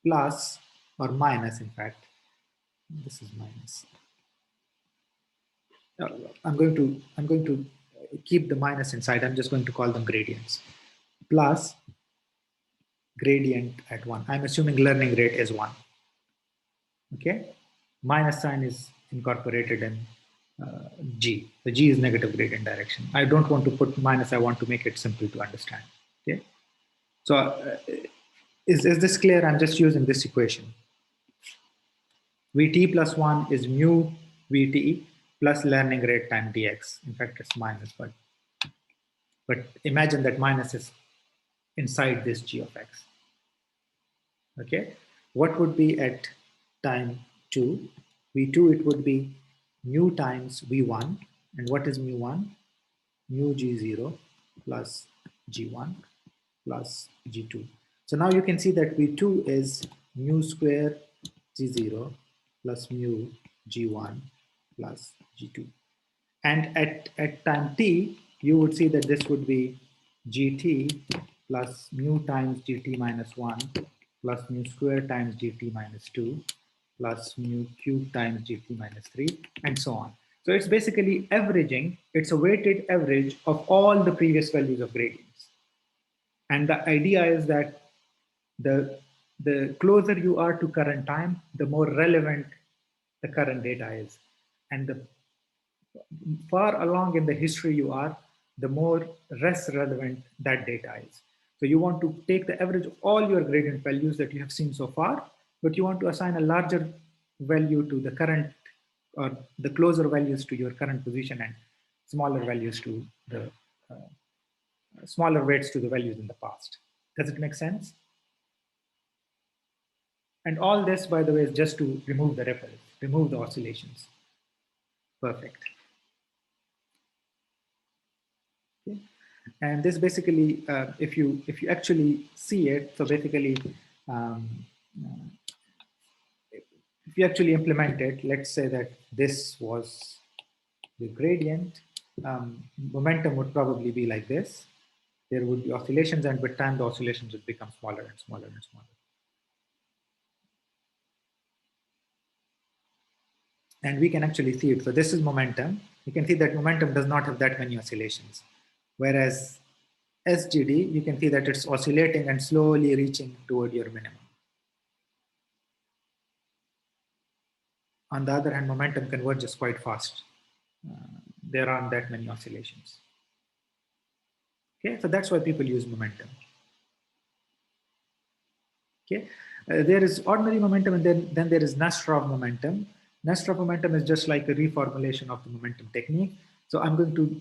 plus or minus, in fact, this is minus. I'm going to keep the minus inside. I'm just going to call them gradients. Plus gradient at 1. I'm assuming learning rate is 1. Okay. Minus sign is incorporated in G. The G is negative gradient direction. I don't want to put minus. I want to make it simple to understand. Okay. So is this clear? I'm just using this equation. Vt plus 1 is mu Vt plus learning rate time dx. In fact, it's minus, but imagine that minus is inside this g of x. Okay. What would be at time 2? V2, it would be mu times V1. And what is mu1? Mu G0 plus G1 plus G2. So now you can see that V2 is mu square G0 plus mu G1 plus G2. And at time t, you would see that this would be gt plus mu times gt minus 1 plus mu square times gt minus 2 plus mu cube times gt minus 3, and so on. So it's basically averaging. It's a weighted average of all the previous values of gradients. And the idea is that the closer you are to current time, the more relevant the current data is. And the far along in the history you are, the more less relevant that data is. So you want to take the average of all your gradient values that you have seen so far, but you want to assign a larger value to the current, or the closer values to your current position, and smaller values to the smaller weights to the values in the past. Does it make sense? And all this, by the way, is just to remove the ripples, remove the oscillations. Perfect. Okay. And this basically, if you actually see it, so basically, if you actually implement it, let's say that this was the gradient, momentum would probably be like this. There would be oscillations, and with time, the oscillations would become smaller and smaller and smaller. And we can actually see it. So this is momentum. You can see that momentum does not have that many oscillations. Whereas SGD, you can see that it's oscillating and slowly reaching toward your minimum. On the other hand, momentum converges quite fast. There aren't that many oscillations. Okay, so that's why people use momentum. Okay, there is ordinary momentum, and then there is Nastrov momentum. Nastrov momentum is just like a reformulation of the momentum technique. So I'm going to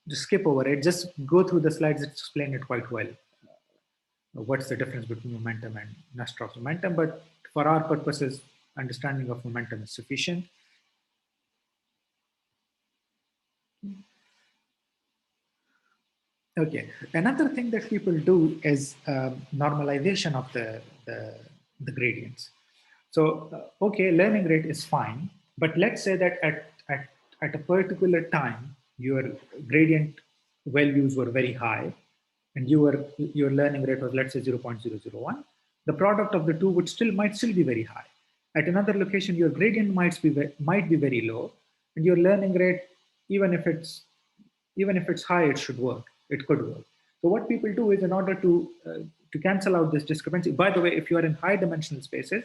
just skip over it, just go through the slides that explain it quite well. What's the difference between momentum and Nastrov's momentum? But for our purposes, understanding of momentum is sufficient. Okay, another thing that people do is normalization of the gradients. So, okay, learning rate is fine, but let's say that at a particular time, your gradient values were very high and your learning rate was, let's say, 0.001. The product of the two might still be very high. At another location, your gradient might be very low, and your learning rate, even if it's high, it should work. It could work. So what people do is, in order to cancel out this discrepancy. By the way, if you are in high dimensional spaces,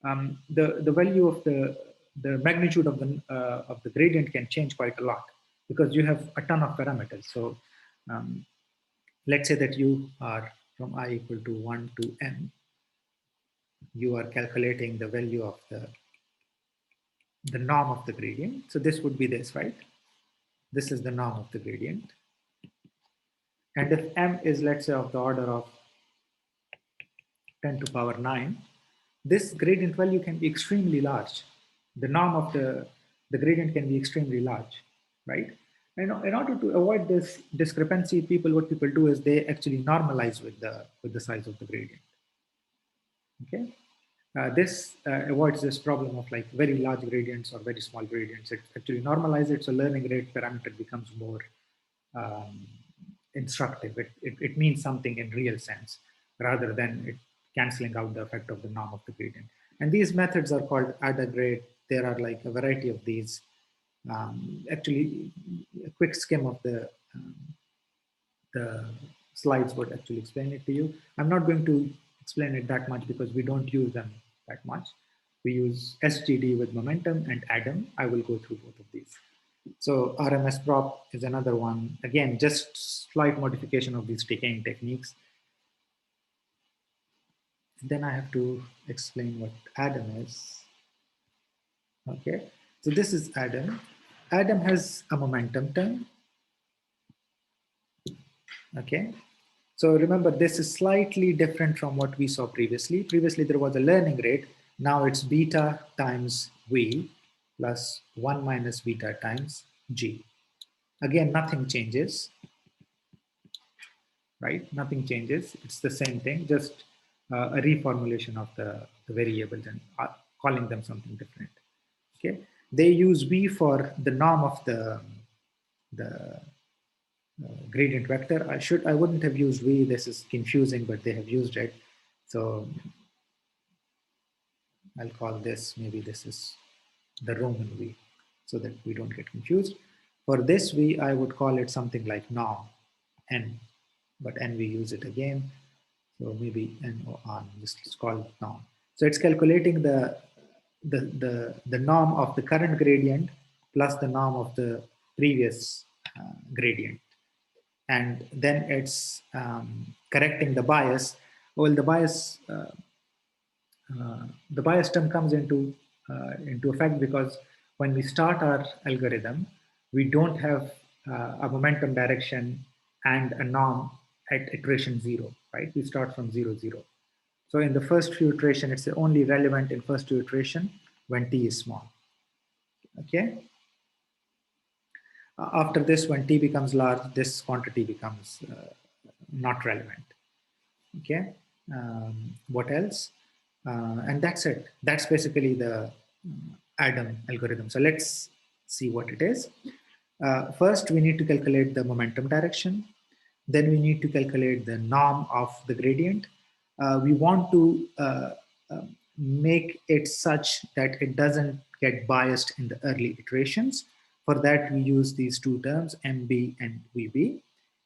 the value of the magnitude of the gradient can change quite a lot because you have a ton of parameters. So let's say that you are from I equal to 1 to n. You are calculating the value of the norm of the gradient. So this would be this, right? This is the norm of the gradient. And if m is, let's say, of the order of 10 to power 9, this gradient value can be extremely large. The norm of the gradient can be extremely large, right? And in order to avoid this discrepancy, what people do is they actually normalize with the size of the gradient. Okay, this avoids this problem of like very large gradients or very small gradients. It actually normalizes it, so learning rate parameter becomes more instructive. It means something in real sense rather than it canceling out the effect of the norm of the gradient. And these methods are called ADA grade. There are like a variety of these. Actually, a quick skim of the slides would actually explain it to you. I'm not going to explain it that much because we don't use them that much. We use SGD with momentum and ADAM. I will go through both of these. So RMS prop is another one. Again, just slight modification of these decaying techniques. Then I have to explain what ADAM is. Okay, so this is ADAM. ADAM has a momentum term. Okay, so remember, this is slightly different from what we saw previously. Previously, there was a learning rate. Now it's beta times V plus 1 minus beta times G. Again, nothing changes, right? Nothing changes. It's the same thing, just a reformulation of the variables and calling them something different. Okay, they use V for the norm of the gradient vector. I wouldn't have used V. This is confusing, but they have used it. So I'll call this, maybe this is the Roman V, so that we don't get confused. For this V, I would call it something like norm, N, but N we use it again. So maybe N or R, just call it norm. So it's calculating the norm of the current gradient plus the norm of the previous gradient. And then it's correcting the bias. Well, the bias term comes into effect because when we start our algorithm, we don't have a momentum direction and a norm at iteration 0, right? We start from 0, 0. So in the first few iteration, it's only relevant in first few iteration when t is small. Okay. After this, when t becomes large, this quantity becomes not relevant. Okay. What else? And that's it. That's basically the ADAM algorithm. So let's see what it is. First, we need to calculate the momentum direction. Then we need to calculate the norm of the gradient. We want to make it such that it doesn't get biased in the early iterations. For that, we use these two terms, MB and VB.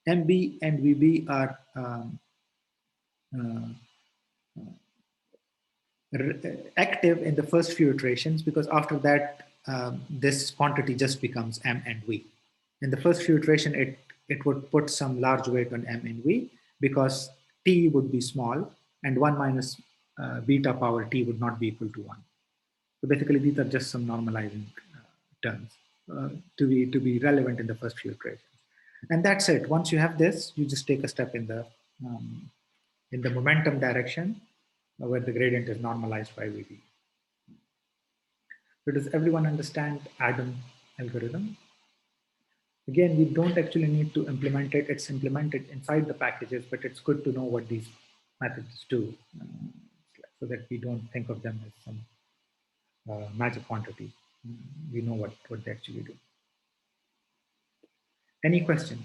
MB and VB are active in the first few iterations, because after that, this quantity just becomes M and V. In the first few iteration, it would put some large weight on M and V because T would be small and 1 minus beta power T would not be equal to 1. So basically, these are just some normalizing terms. to be relevant in the first few iterations. And that's it. Once you have this, you just take a step in the momentum direction where the gradient is normalized by VD. So does everyone understand Adam algorithm? Again, we don't actually need to implement it. It's implemented inside the packages, but it's good to know what these methods do so that we don't think of them as some magic quantity. We know what they actually do. Any questions?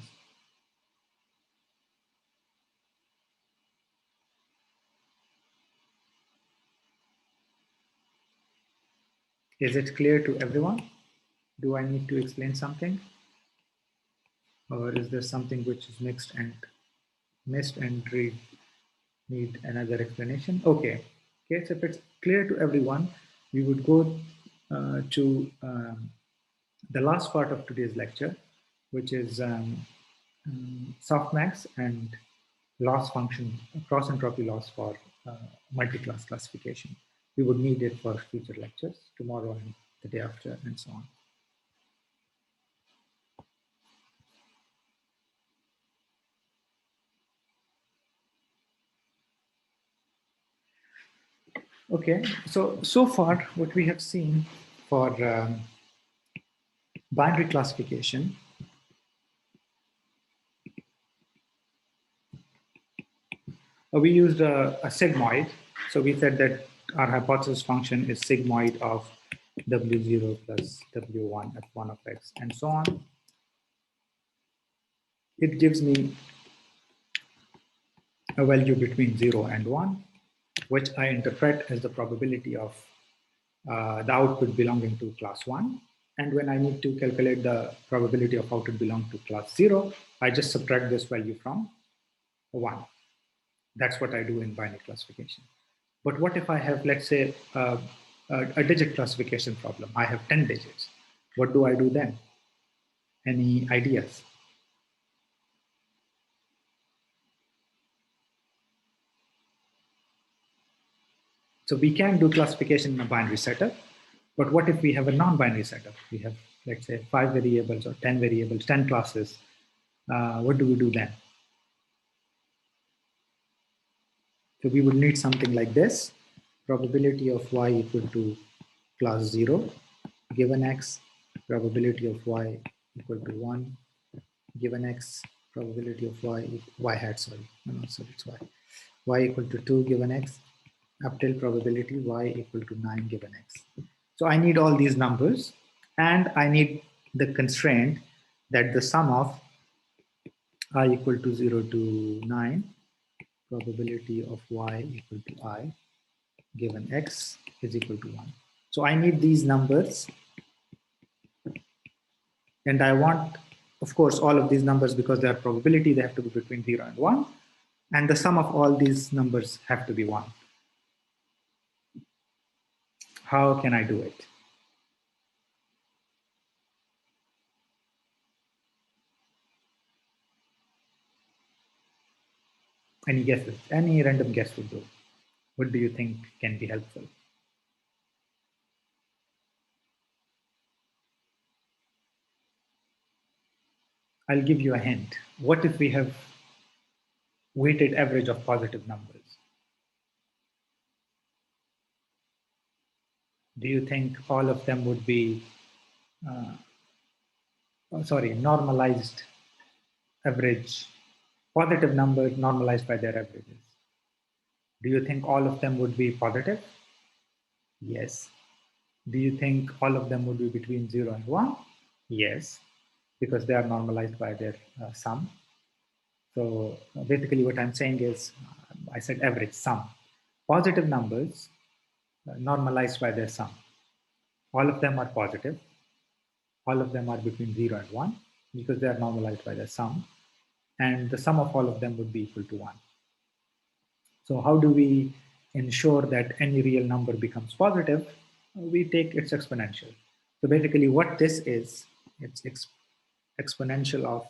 Is it clear to everyone? Do I need to explain something? Or is there something which is missed and need another explanation? Okay. Okay, so if it's clear to everyone, we would go to the last part of today's lecture, which is softmax and loss function, cross entropy loss for multi-class classification. We would need it for future lectures, tomorrow and the day after, and so on. Okay, so far what we have seen for binary classification, we used a sigmoid. So we said that our hypothesis function is sigmoid of W0 plus W1 F1 of X and so on. It gives me a value between 0 and 1, which I interpret as the probability of the output belonging to class 1. And when I need to calculate the probability of output belong to class 0, I just subtract this value from 1. That's what I do in binary classification. But what if I have, let's say, a digit classification problem? I have 10 digits. What do I do then? Any ideas? So we can do classification in a binary setup, but what if we have a non-binary setup? We have, let's say, 5 variables or 10 variables, 10 classes. What do we do then? So we would need something like this. Probability of y equal to class 0 given x, probability of y equal to 1 given x, probability of y hat, sorry, no, sorry, it's y equal to 2 given x, up till probability y equal to 9 given x. So I need all these numbers, and I need the constraint that the sum of I equal to 0 to 9, probability of y equal to I given x is equal to 1. So I need these numbers, and I want, of course, all of these numbers, because they are probability, they have to be between 0 and 1, and the sum of all these numbers have to be 1. How can I do it? Any guesses? Any random guess would do. What do you think can be helpful? I'll give you a hint. What if we have weighted average of positive numbers? Do you think all of them would be, normalized average, positive numbers normalized by their averages? Do you think all of them would be positive? Yes. Do you think all of them would be between 0 and 1? Yes, because they are normalized by their sum. So basically what I'm saying is, I said average sum. Positive numbers normalized by their sum. All of them are positive. All of them are between 0 and 1 because they are normalized by their sum. And the sum of all of them would be equal to 1. So how do we ensure that any real number becomes positive? We take its exponential. So basically what this is, it's exponential of,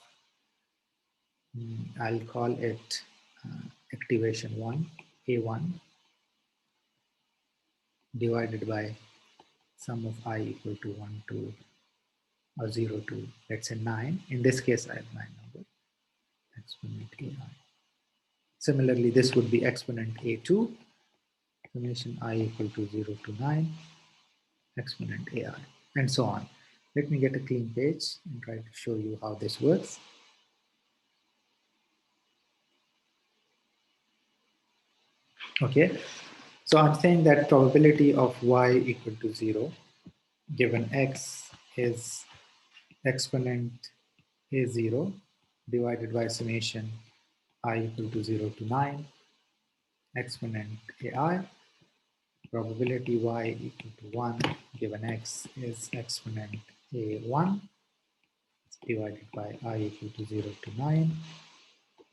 I'll call it activation 1, A1, divided by sum of I equal to 1 to or 0 to, let's say 9. In this case, I have 9 number, exponent AI. Similarly, this would be exponent A2, summation I equal to 0 to 9, exponent AI, and so on. Let me get a clean page and try to show you how this works. Okay, so I'm saying that probability of y equal to 0 given x is exponent a0 divided by summation I equal to 0 to 9 exponent ai. Probability y equal to 1 given x is exponent a1 divided by I equal to 0 to 9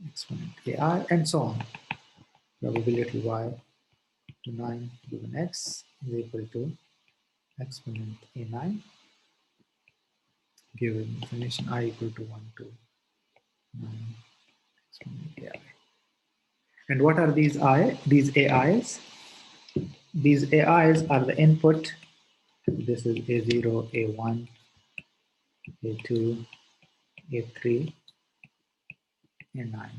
exponent ai, and so on. Probability y to 9 given x is equal to exponent a9 given summation I equal to 1 to 9 exponent ai. And what are these I? These AIs? These AIs are the input. This is A0, A1, A2, A3, A9.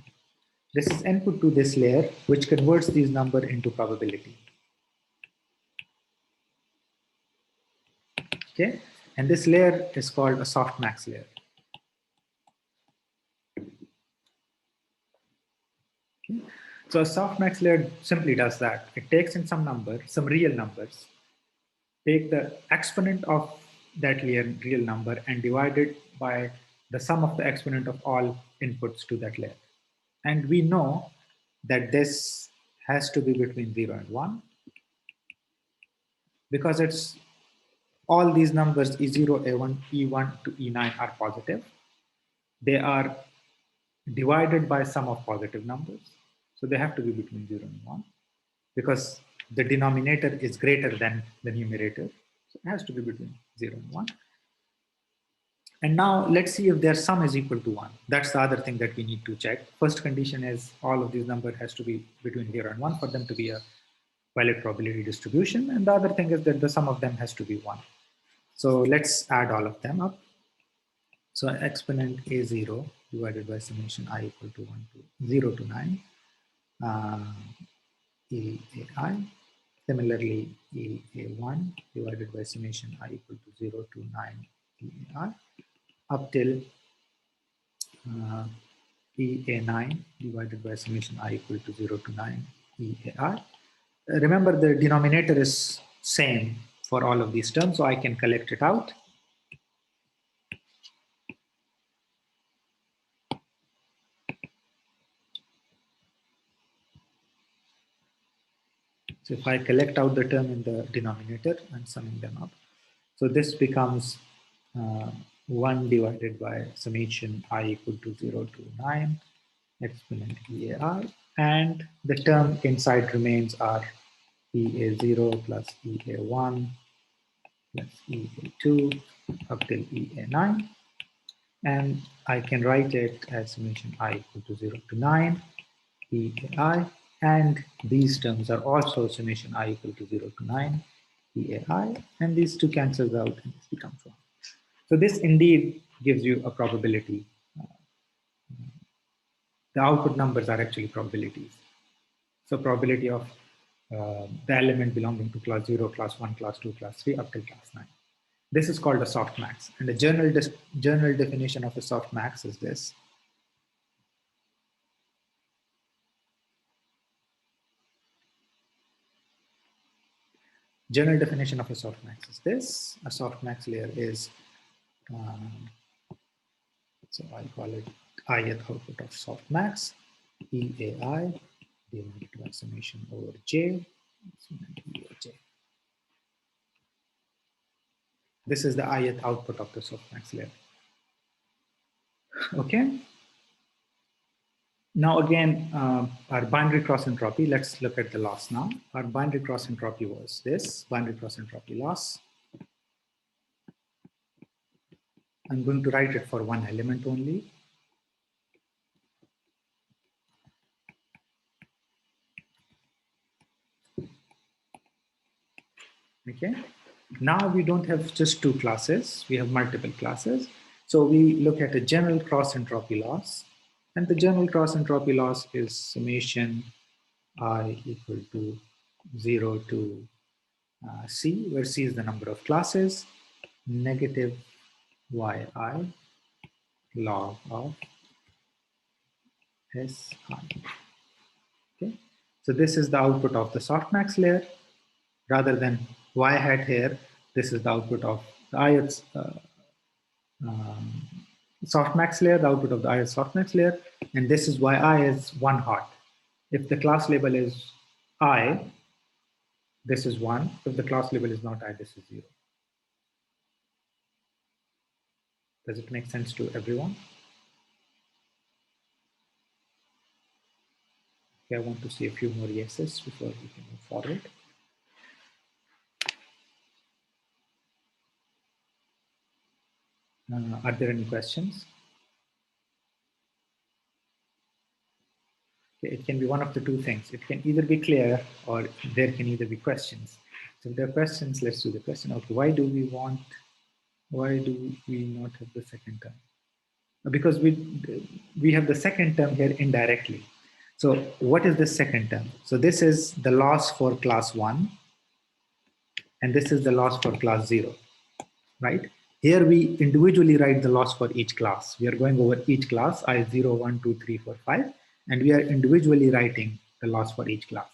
This is input to this layer, which converts these numbers into probability. Okay, and this layer is called a softmax layer. Okay? So a softmax layer simply does that. It takes in some number, some real numbers, take the exponent of that real number and divide it by the sum of the exponent of all inputs to that layer. And we know that this has to be between 0 and 1 because it's all these numbers E0, A1, E1 to E9 are positive. They are divided by sum of positive numbers. So they have to be between 0 and 1 because the denominator is greater than the numerator. So it has to be between 0 and 1. And now let's see if their sum is equal to 1. That's the other thing that we need to check. First condition is all of these numbers has to be between 0 and 1 for them to be a valid probability distribution. And the other thing is that the sum of them has to be 1. So let's add all of them up. So exponent A0 divided by summation I equal to 1 to 0 to 9 EAI. Similarly, EA1 divided by summation I equal to 0 to 9 EAI up till EA9 divided by summation I equal to 0 to 9 EAI. Remember the denominator is same for all of these terms, so I can collect it out. So if I collect out the term in the denominator, I'm summing them up. So this becomes 1 divided by summation I equal to 0 to 9 exponent EAI, and the term inside remains are EA0 plus EA1 plus EA2 up till EA9. And I can write it as summation I equal to 0 to 9 EAI, and these terms are also summation I equal to 0 to 9 EAI, and these two cancels out and this becomes 1. So this indeed gives you a probability. The output numbers are actually probabilities. So probability of the element belonging to class 0, class 1, class 2, class 3 up till class 9. This is called a softmax. And the general definition of a softmax is this. General definition of a softmax is this. A softmax layer is, so I'll call it ith output of softmax, EAI divided by summation over J, EAJ. This is the ith output of the softmax layer. Okay. Now again, our binary cross entropy, let's look at the loss now. Our binary cross entropy was this, binary cross entropy loss. I'm going to write it for one element only. Okay. Now we don't have just two classes, we have multiple classes. So we look at a general cross entropy loss, and the general cross entropy loss is summation I equal to 0 to C, where C is the number of classes, negative yi log of Si. Okay, so this is the output of the softmax layer. Rather than y hat here, this is the output of the ith softmax layer, the output of the ith softmax layer, and this is why I is 1 hot. If the class label is I, this is 1. If the class label is not I, this is 0. Does it make sense to everyone? Okay, I want to see a few more yeses before we can move forward. Are there any questions? Okay, it can be one of the two things. It can either be clear or there can either be questions. So if there are questions, let's do the question. Okay, why do we not have the second term? Because we have the second term here indirectly. So what is the second term? So this is the loss for class 1, and this is the loss for class 0, right? Here we individually write the loss for each class. We are going over each class, I0, 1, 2, 3, 4, 5, and we are individually writing the loss for each class.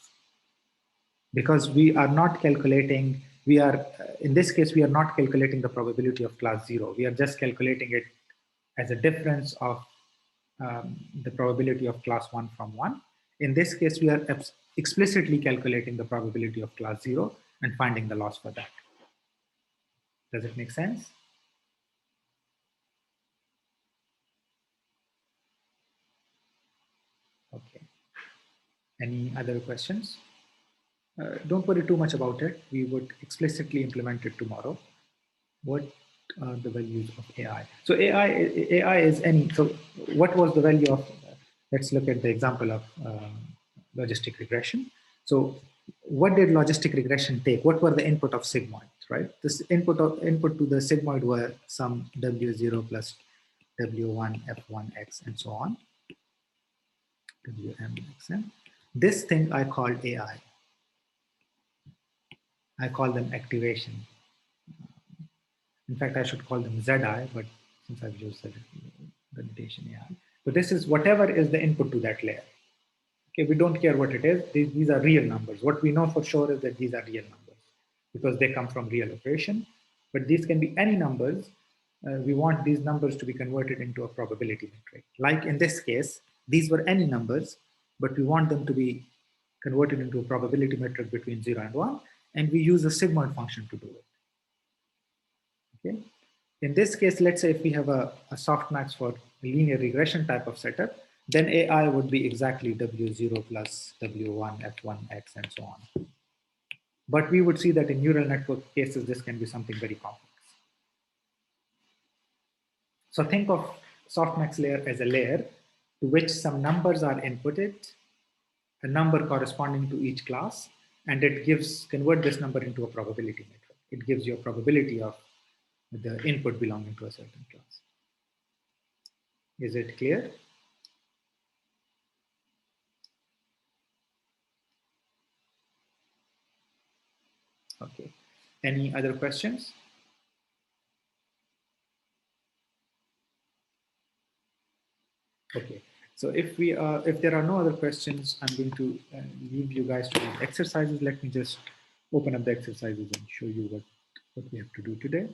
Because we are not calculating, in this case, we are not calculating the probability of class 0. We are just calculating it as a difference of the probability of class 1 from 1. In this case, we are explicitly calculating the probability of class 0 and finding the loss for that. Does it make sense? Okay. Any other questions? Don't worry too much about it. We would explicitly implement it tomorrow. What are the values of AI? So AI is any, so what was the value of, let's look at the example of logistic regression. So what did logistic regression take? What were the input of sigmoid, right? This input to the sigmoid were some W0 plus W1, F1X, and so on. WMXN. This thing I called AI. I call them activation. In fact, I should call them ZI, but since I've used the notation AI. So this is whatever is the input to that layer. Okay, we don't care what it is. These are real numbers. What we know for sure is that these are real numbers because they come from real operation. But these can be any numbers. We want these numbers to be converted into a probability metric. Like in this case, these were any numbers, but we want them to be converted into a probability metric between 0 and 1, and we use a sigmoid function to do it. Okay. In this case, let's say if we have a softmax for a linear regression type of setup, then AI would be exactly W0 plus W1, F1X, and so on. But we would see that in neural network cases, this can be something very complex. So think of softmax layer as a layer to which some numbers are inputted, a number corresponding to each class, and it convert this number into a probability metric. It gives you a probability of the input belonging to a certain class. Is it clear? Okay. Any other questions? Okay. So if there are no other questions, I'm going to leave you guys to do exercises. Let me just open up the exercises and show you what we have to do today.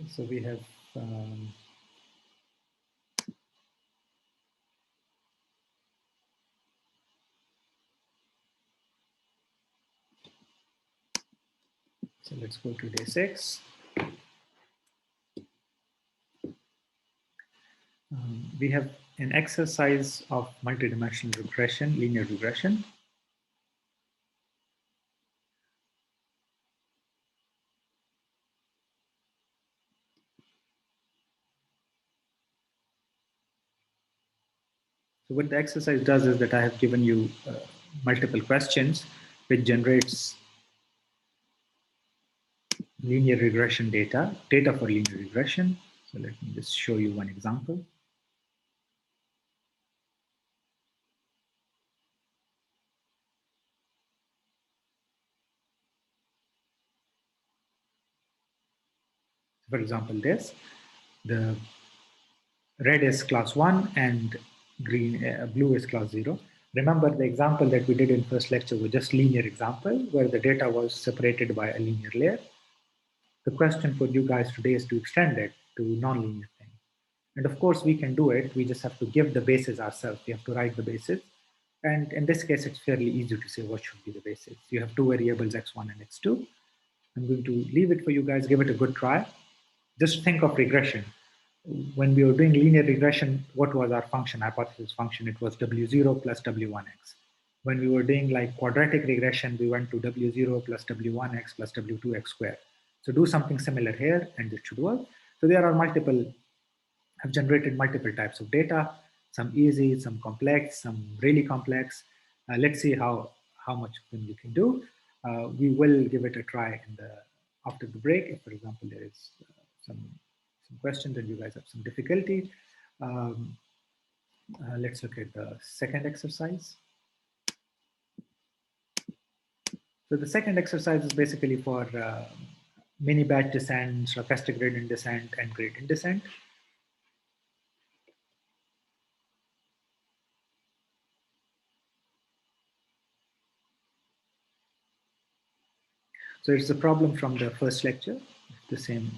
So we have so let's go to day 6. We have an exercise of multidimensional regression, linear regression. So what the exercise does is that I have given you multiple questions which generates linear regression data for linear regression. So let me just show you one example. For example, the red is class 1 and blue is class 0. Remember the example that we did in first lecture was just linear example where the data was separated by a linear layer. The question for you guys today is to extend it to nonlinear thing. And of course we can do it. We just have to give the basis ourselves. We have to write the basis. And in this case, it's fairly easy to say what should be the basis. You have two variables, x1 and x2. I'm going to leave it for you guys. Give it a good try. Just think of regression. When we were doing linear regression, what was our function, hypothesis function? It was W0 plus W1x. When we were doing like quadratic regression, we went to W0 plus W1x plus W2x squared. So do something similar here and it should work. So there are have generated multiple types of data, some easy, some complex, some really complex. Let's see how much of them you can do. We will give it a try after the break. If, for example, there is some questions and you guys have some difficulty. Let's look at the second exercise. So the second exercise is basically for mini batch descent, stochastic gradient descent, and gradient descent. So it's a problem from the first lecture, the same,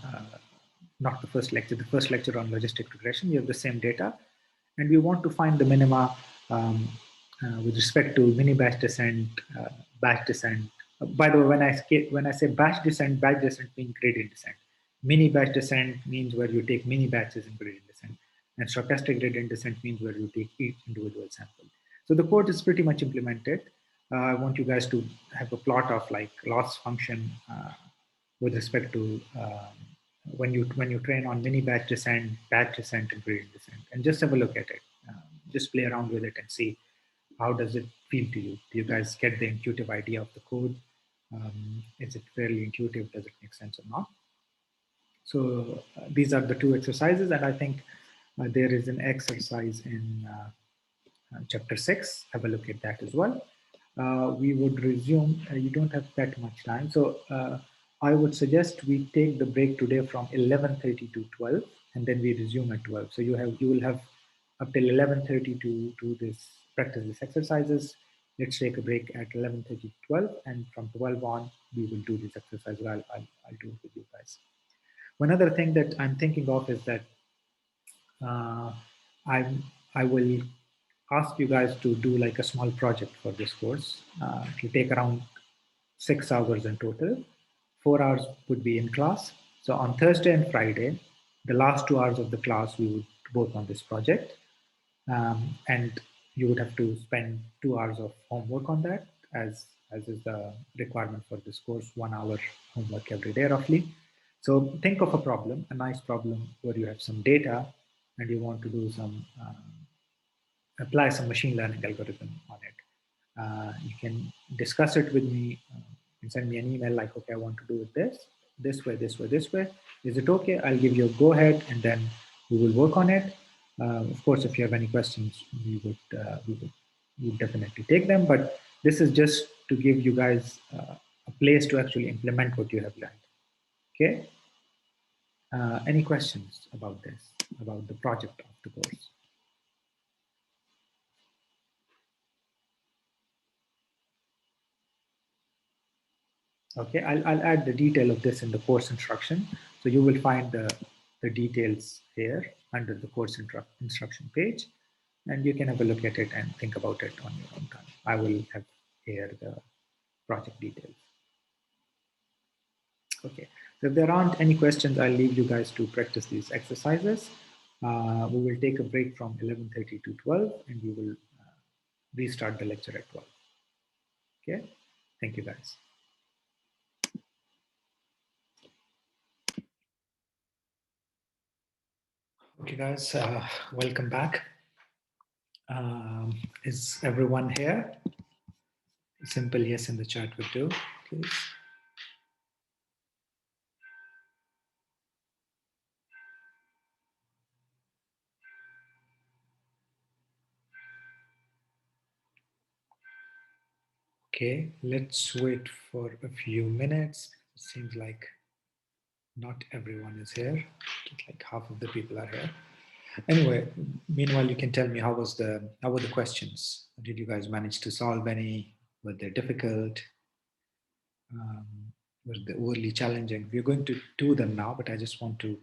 not the first lecture on logistic regression. You have the same data, and we want to find the minima with respect to mini batch descent, batch descent. By the way, when I say batch descent means gradient descent. Mini batch descent means where you take mini batches in gradient descent, and stochastic gradient descent means where you take each individual sample. So the code is pretty much implemented. I want you guys to have a plot of like loss function with respect to when you train on mini batch descent, and gradient descent, and just have a look at it. Just play around with it and see how does it feel to you. Do you guys get the intuitive idea of the code? Is it fairly intuitive? Does it make sense or not? So these are the two exercises, and I think there is an exercise in chapter 6. Have a look at that as well. We would resume. You don't have that much time, so I would suggest we take the break today from 11:30 to 12, and then we resume at 12. So you will have up till 11:30 to do practice these exercises. Let's take a break at 11:30 to 12, and from 12 on we will do these exercises. I'll do it with you guys. One other thing that I'm thinking of is that uh, I will ask you guys to do like a small project for this course. It will take around 6 hours in total. 4 hours would be in class. So on Thursday and Friday, the last 2 hours of the class, we would work on this project. And you would have to spend 2 hours of homework on that, as is the requirement for this course, 1 hour homework every day roughly. So think of a problem, a nice problem where you have some data and you want to do apply some machine learning algorithm on it. You can discuss it with me and send me an email like, okay, I want to do it this way, this way, this way. Is it okay? I'll give you a go ahead and then we will work on it. Of course, if you have any questions, we would definitely take them. But this is just to give you guys a place to actually implement what you have learned. Okay. Any questions about this, about the project of the course? Okay, I'll add the detail of this in the course instruction. So you will find the details here under the course instruction page, and you can have a look at it and think about it on your own time. I will have here the project details. Okay, so if there aren't any questions, I'll leave you guys to practice these exercises. We will take a break from 11:30 to 12, and we will restart the lecture at 12. Okay, thank you guys. Okay, guys, welcome back. Is everyone here? A simple yes in the chat would do, please. Okay, let's wait for a few minutes. It seems like not everyone is here. Just like half of the people are here. Anyway, meanwhile, you can tell me how were the questions? Did you guys manage to solve any? Were they difficult? Were they overly challenging? We're going to do them now, but I just want to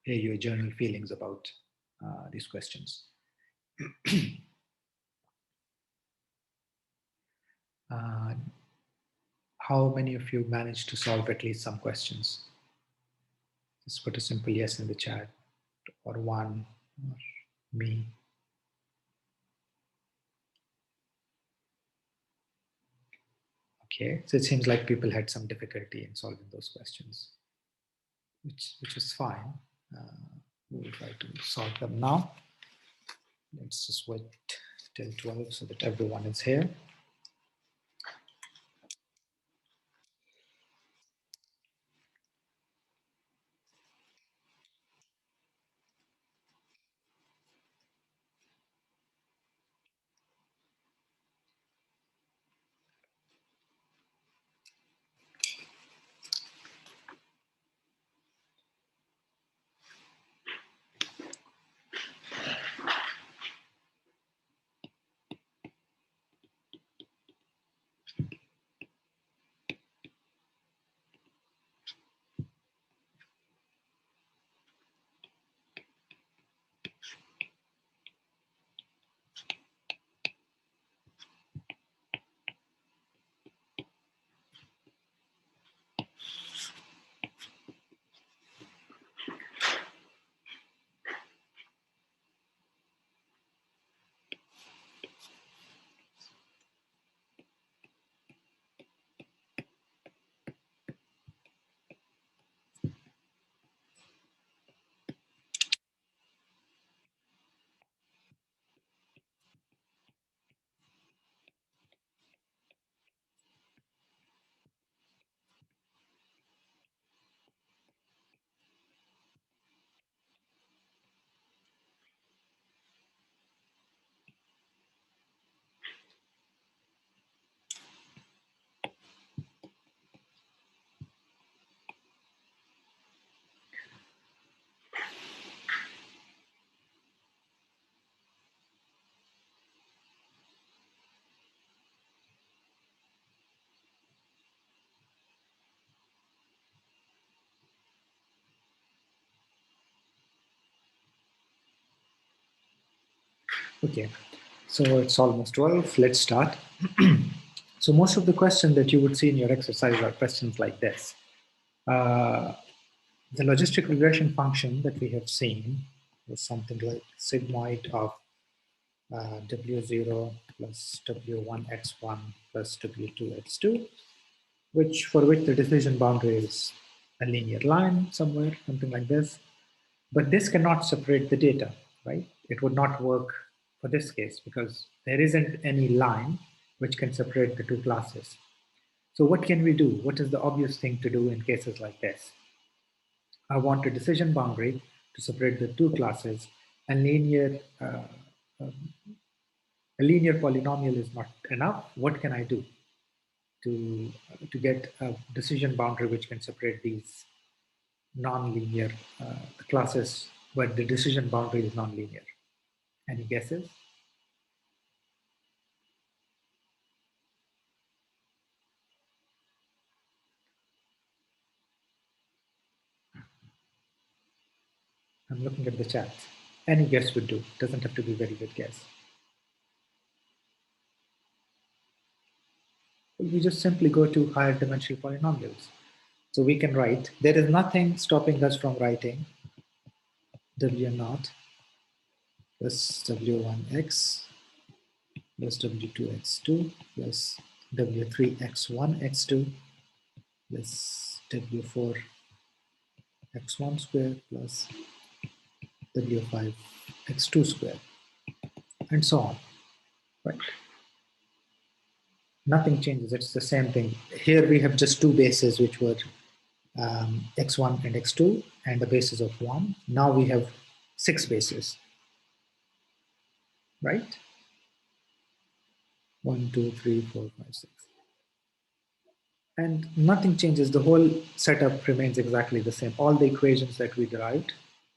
hear your general feelings about these questions. How many of you managed to solve at least some questions? Just put a simple yes in the chat, or one, or me. Okay, so it seems like people had some difficulty in solving those questions, which is fine. We'll try to solve them now. Let's just wait till 12 so that everyone is here. Okay, so it's almost 12. Let's start. So most of the questions that you would see in your exercise are questions like this. The logistic regression function that we have seen is something like sigmoid of W0 plus W1x1 plus W2x2, for which the decision boundary is a linear line somewhere, something like this. But this cannot separate the data, right? It would not work for this case because there isn't any line which can separate the two classes. So what can we do? What is the obvious thing to do in cases like this? I want a decision boundary to separate the two classes, and a linear polynomial is not enough. What can I do to get a decision boundary which can separate these non-linear classes, but the decision boundary is non-linear? Any guesses? I'm looking at the chat. Any guess would do. Doesn't have to be a very good guess. Well, we just simply go to higher dimensional polynomials. So we can write, there is nothing stopping us from writing W0 plus W1x plus W2x2 plus W3x1x2 plus W4x1 square plus W5x2 square, and so on. right? Nothing changes, it's the same thing. Here we have just two bases, which were x1 and x2, and the basis of 1. Now we have 6 bases, right? 1, 2, 3, 4, 5, 6. And nothing changes. The whole setup remains exactly the same. All the equations that we derived,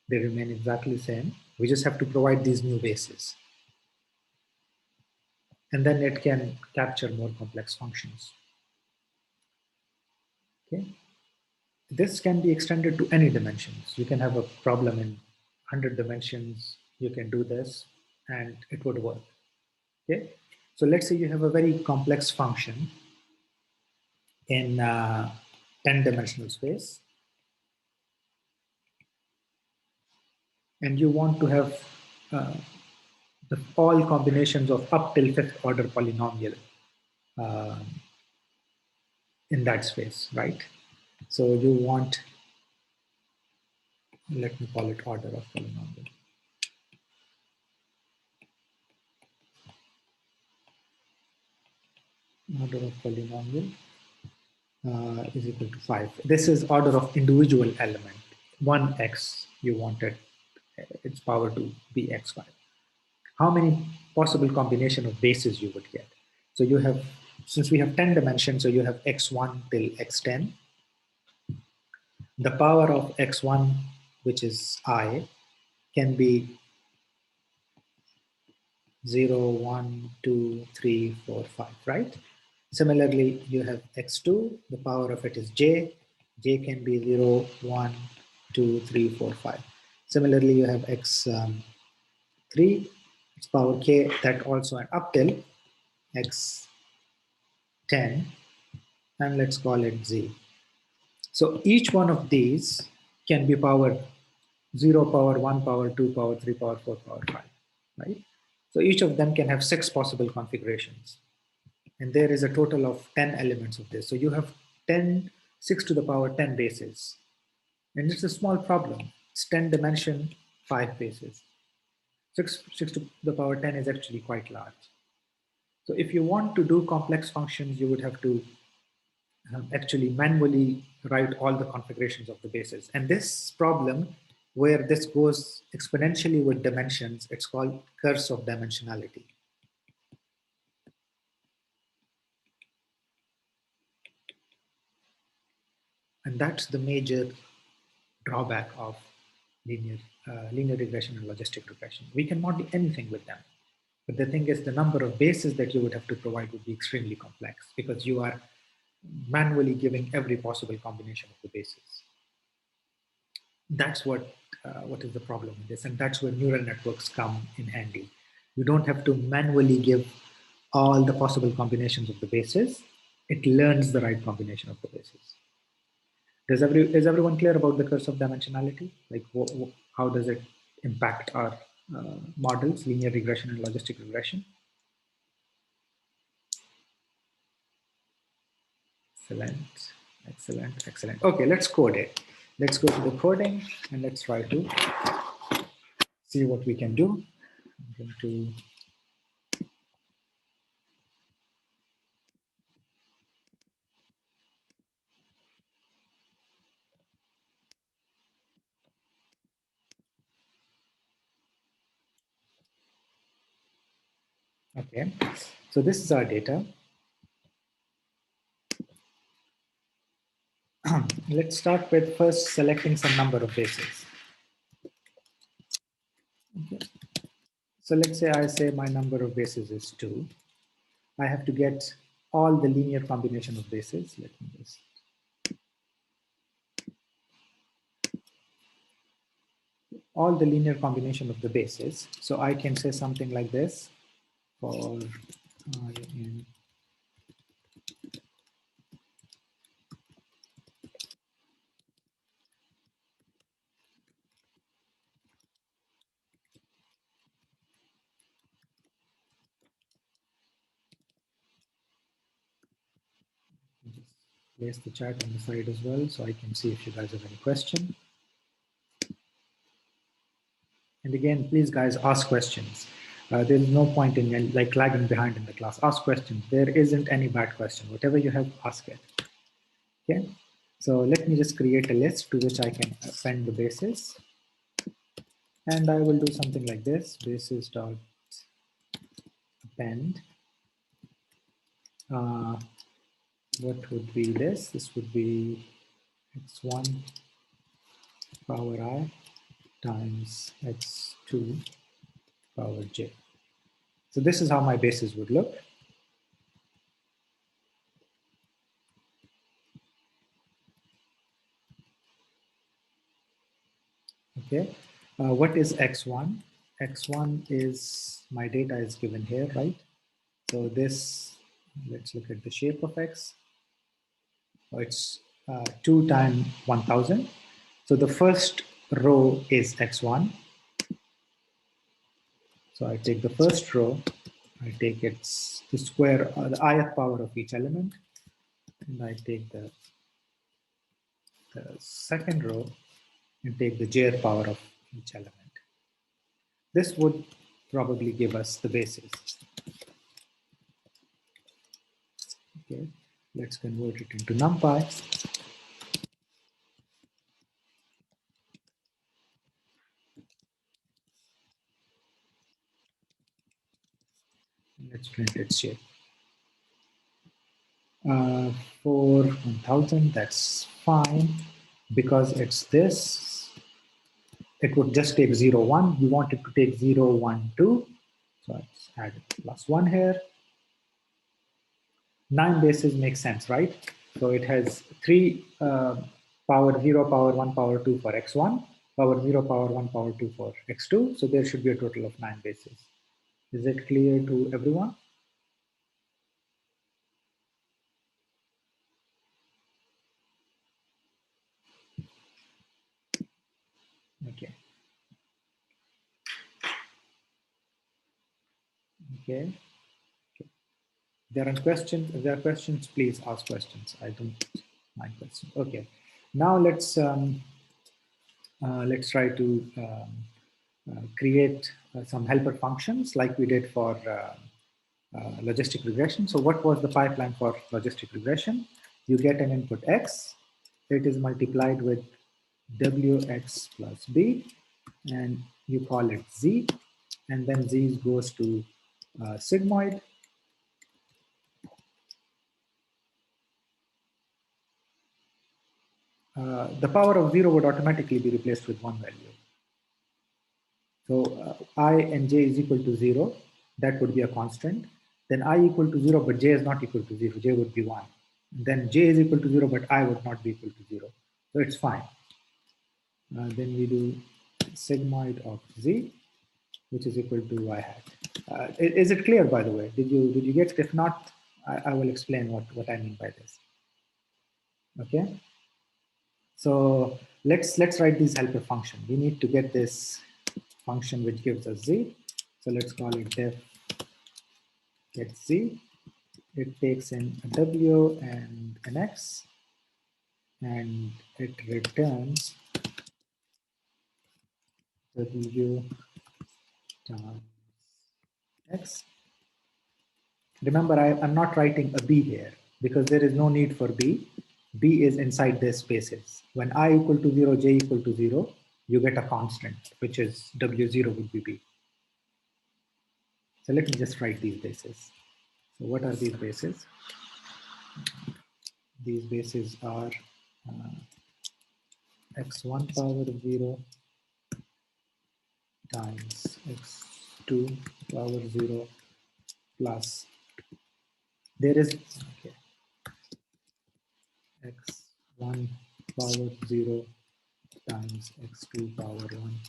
they remain exactly the same. We just have to provide these new bases. And then it can capture more complex functions. Okay. This can be extended to any dimensions. You can have a problem in 100 dimensions. You can do this and it would work. Okay. So let's say you have a very complex function in 10-dimensional space, and you want to have all combinations of up till 5th order polynomial uh, in that space, right? So you want, let me call it order of polynomial. Order of polynomial is equal to 5. This is order of individual element. 1x, you wanted its power to be x5. How many possible combination of bases you would get? So you have, since we have 10 dimensions, so you have x1 till x10. The power of x1, which is I, can be 0, 1, 2, 3, 4, 5, right? Similarly, you have x2, the power of it is j. J can be 0, 1, 2, 3, 4, 5. Similarly, you have x3, its power k, that also an up till x10, and let's call it z. So each one of these can be power 0, power 1, power 2, power 3, power 4, power 5, right? So each of them can have 6 possible configurations. And there is a total of 10 elements of this. So you have 6 to the power 10 bases. And it's a small problem. It's 10 dimension, 5 bases. 6 to the power 10 is actually quite large. So if you want to do complex functions, you would have to actually manually write all the configurations of the bases. And this problem, where this goes exponentially with dimensions, it's called curse of dimensionality. And that's the major drawback of linear regression and logistic regression. We can model anything with them. But the thing is, the number of bases that you would have to provide would be extremely complex because you are manually giving every possible combination of the bases. That's what is the problem with this, and that's where neural networks come in handy. You don't have to manually give all the possible combinations of the bases. It learns the right combination of the bases. Is everyone clear about the curse of dimensionality? Like how does it impact our models, linear regression and logistic regression? Excellent, excellent, excellent. Okay, let's code it. Let's go to the coding and let's try to see what we can do. I'm going to okay, so this is our data. Let's start with first selecting some number of bases. Okay. So let's say I say my number of bases is 2. I have to get all the linear combination of bases. Let me just all the linear combination of the bases. So I can say something like this for in just place the chat on the side as well so I can see if you guys have any question. And again, please guys ask questions. There is no point in like lagging behind in the class. Ask questions. There isn't any bad question. Whatever you have, ask it. Okay. So let me just create a list to which I can append the bases. And I will do something like this, bases dot append. What would be this? This would be x1 power I times x2 power j. So this is how my bases would look. Okay. What is x1? X1 is my data is given here, right? So this, let's look at the shape of x. So it's 2 times 1000. So the first row is x1. So I take the first row, I take its the square, the ith power of each element, and I take the second row and take the jth power of each element. This would probably give us the basis. Okay, let's convert it into NumPy. Let's print its shape. For 1000, that's fine because it's this. It would just take 0, 1. We want it to take 0, 1, 2. So let's add plus 1 here. 9 bases makes sense, right? So it has 3 power 0, power 1, power 2 for x1, power 0, power 1, power 2 for x2. So there should be a total of 9 bases. Is it clear to everyone? Okay. Okay. There are questions. If there are questions, please ask questions. I don't mind questions. Okay. Now let's try to create some helper functions like we did for logistic regression. So what was the pipeline for logistic regression? You get an input x, it is multiplied with wx plus b, and you call it z, and then z goes to sigmoid. The power of 0 would automatically be replaced with one value. So I and j is equal to 0. That would be a constant. Then I equal to 0, but j is not equal to 0. J would be 1. Then j is equal to 0, but I would not be equal to 0. So it's fine. Then we do sigmoid of z, which is equal to y hat. Is it clear, by the way? Did you get it? If not, I will explain what I mean by this. Okay. So let's write this helper function. We need to get this function which gives us z. So let's call it def get z. It takes in a w and an x, and it returns w times x. Remember, I'm not writing a b here because there is no need for b. B is inside this spaces. When I equal to 0, j equal to 0, you get a constant, which is w0 would be b. So let me just write these bases. So what are these bases? These bases are x1 power 0 times x2 power 0 plus, there is, okay, x1 power 0 times x2 power 1,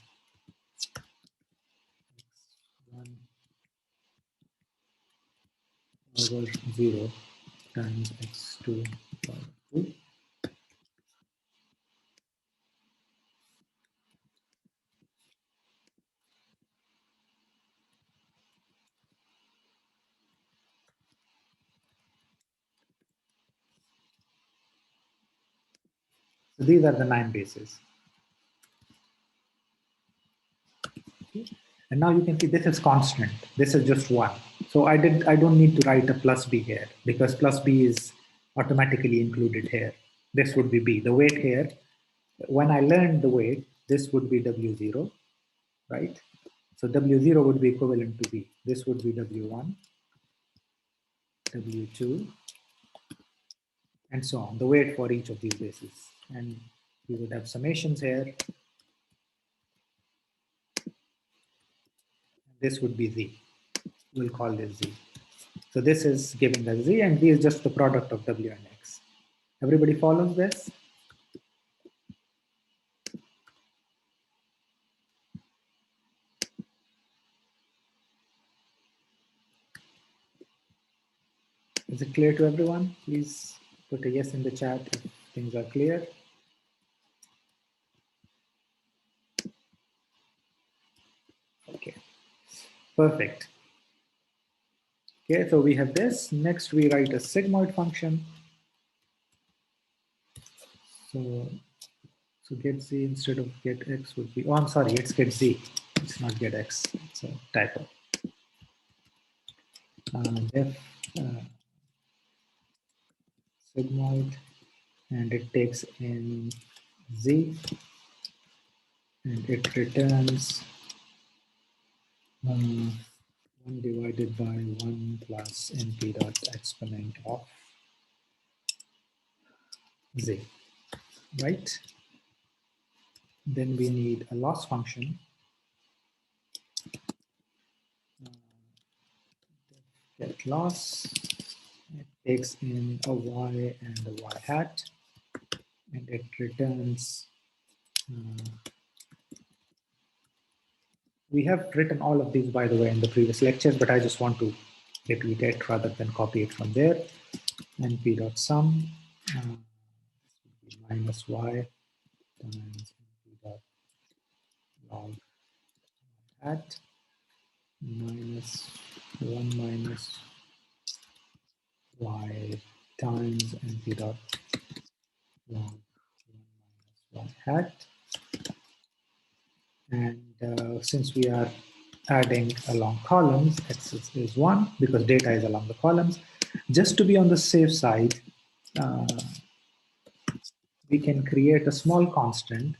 x1 power 0 times x2 power 2. So these are the 9 bases. Okay. And now you can see this is constant. This is just 1. So I don't need to write a plus b here because plus b is automatically included here. This would be b. The weight here, when I learned the weight, this would be W0, right? So W0 would be equivalent to B. This would be W1, W2, and so on, the weight for each of these bases. And we would have summations here. This would be Z. We'll call this Z. So this is giving us Z, and Z is just the product of W and X. Everybody follows this? Is it clear to everyone? Please put a yes in the chat if things are clear. Okay, perfect. Okay, so we have this. Next, we write a sigmoid function. So get Z instead of get X would be, oh, I'm sorry, it's get Z. It's not get X, it's a typo. Def sigmoid, and it takes in Z, and it returns 1 divided by 1 plus np dot exponent of Z, right? Then we need a loss function. Get loss, it takes in a y and a y hat, and it returns we have written all of these, by the way, in the previous lectures, but I just want to repeat it rather than copy it from there. np.sum minus y times np.log at minus 1 minus y times np.log 1 minus y hat. And since we are adding along columns, x is 1 because data is along the columns. Just to be on the safe side, we can create a small constant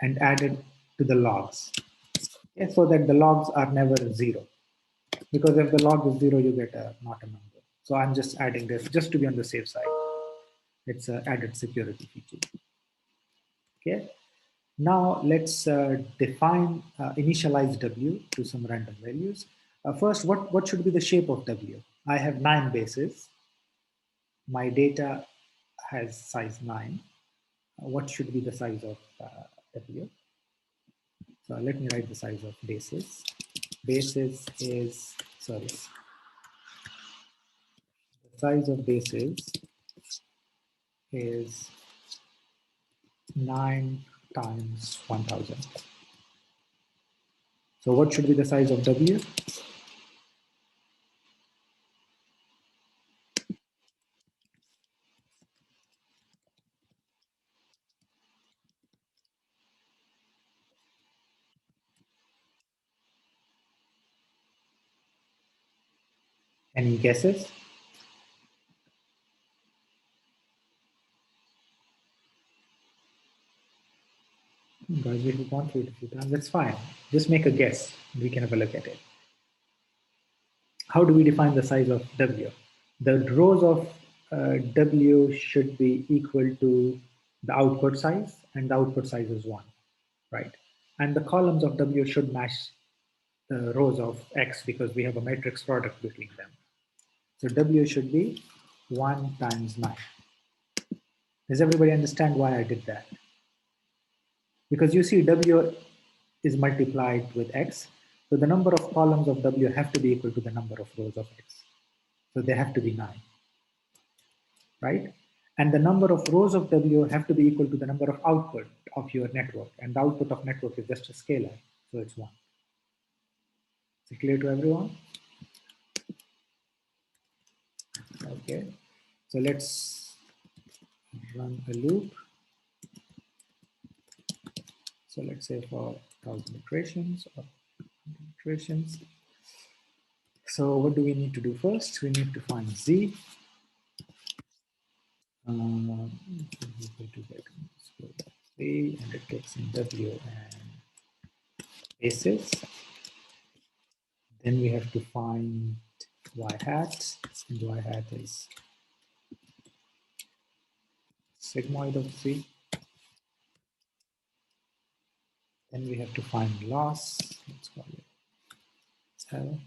and add it to the logs, okay, so that the logs are never 0. Because if the log is 0, you get not a number. So I'm just adding this just to be on the safe side. It's an added security feature. Okay. Now let's define initialize W to some random values. First, what should be the shape of W? I have 9 bases. My data has size 9. What should be the size of W? So let me write the size of bases. Bases is, sorry, the size of bases is 9 times 1000. So what should be the size of W? Any guesses? Guys, we have gone through it a few times. That's fine. Just make a guess. We can have a look at it. How do we define the size of W? The rows of W should be equal to the output size, and the output size is 1, right? And the columns of W should match the rows of X because we have a matrix product between them. So W should be 1 times 9. Does everybody understand why I did that? Because you see W is multiplied with X. So the number of columns of W have to be equal to the number of rows of X. So they have to be 9, right? And the number of rows of W have to be equal to the number of output of your network. And the output of network is just a scalar. So it's 1. Is it clear to everyone? Okay. So let's run a loop. So let's say for 1000 iterations or 100 iterations. So what do we need to do first? We need to find z. Z, and it takes in w and basis. Then we have to find y hat, and y hat is sigmoid of z. Then we have to find loss. Let's call it L.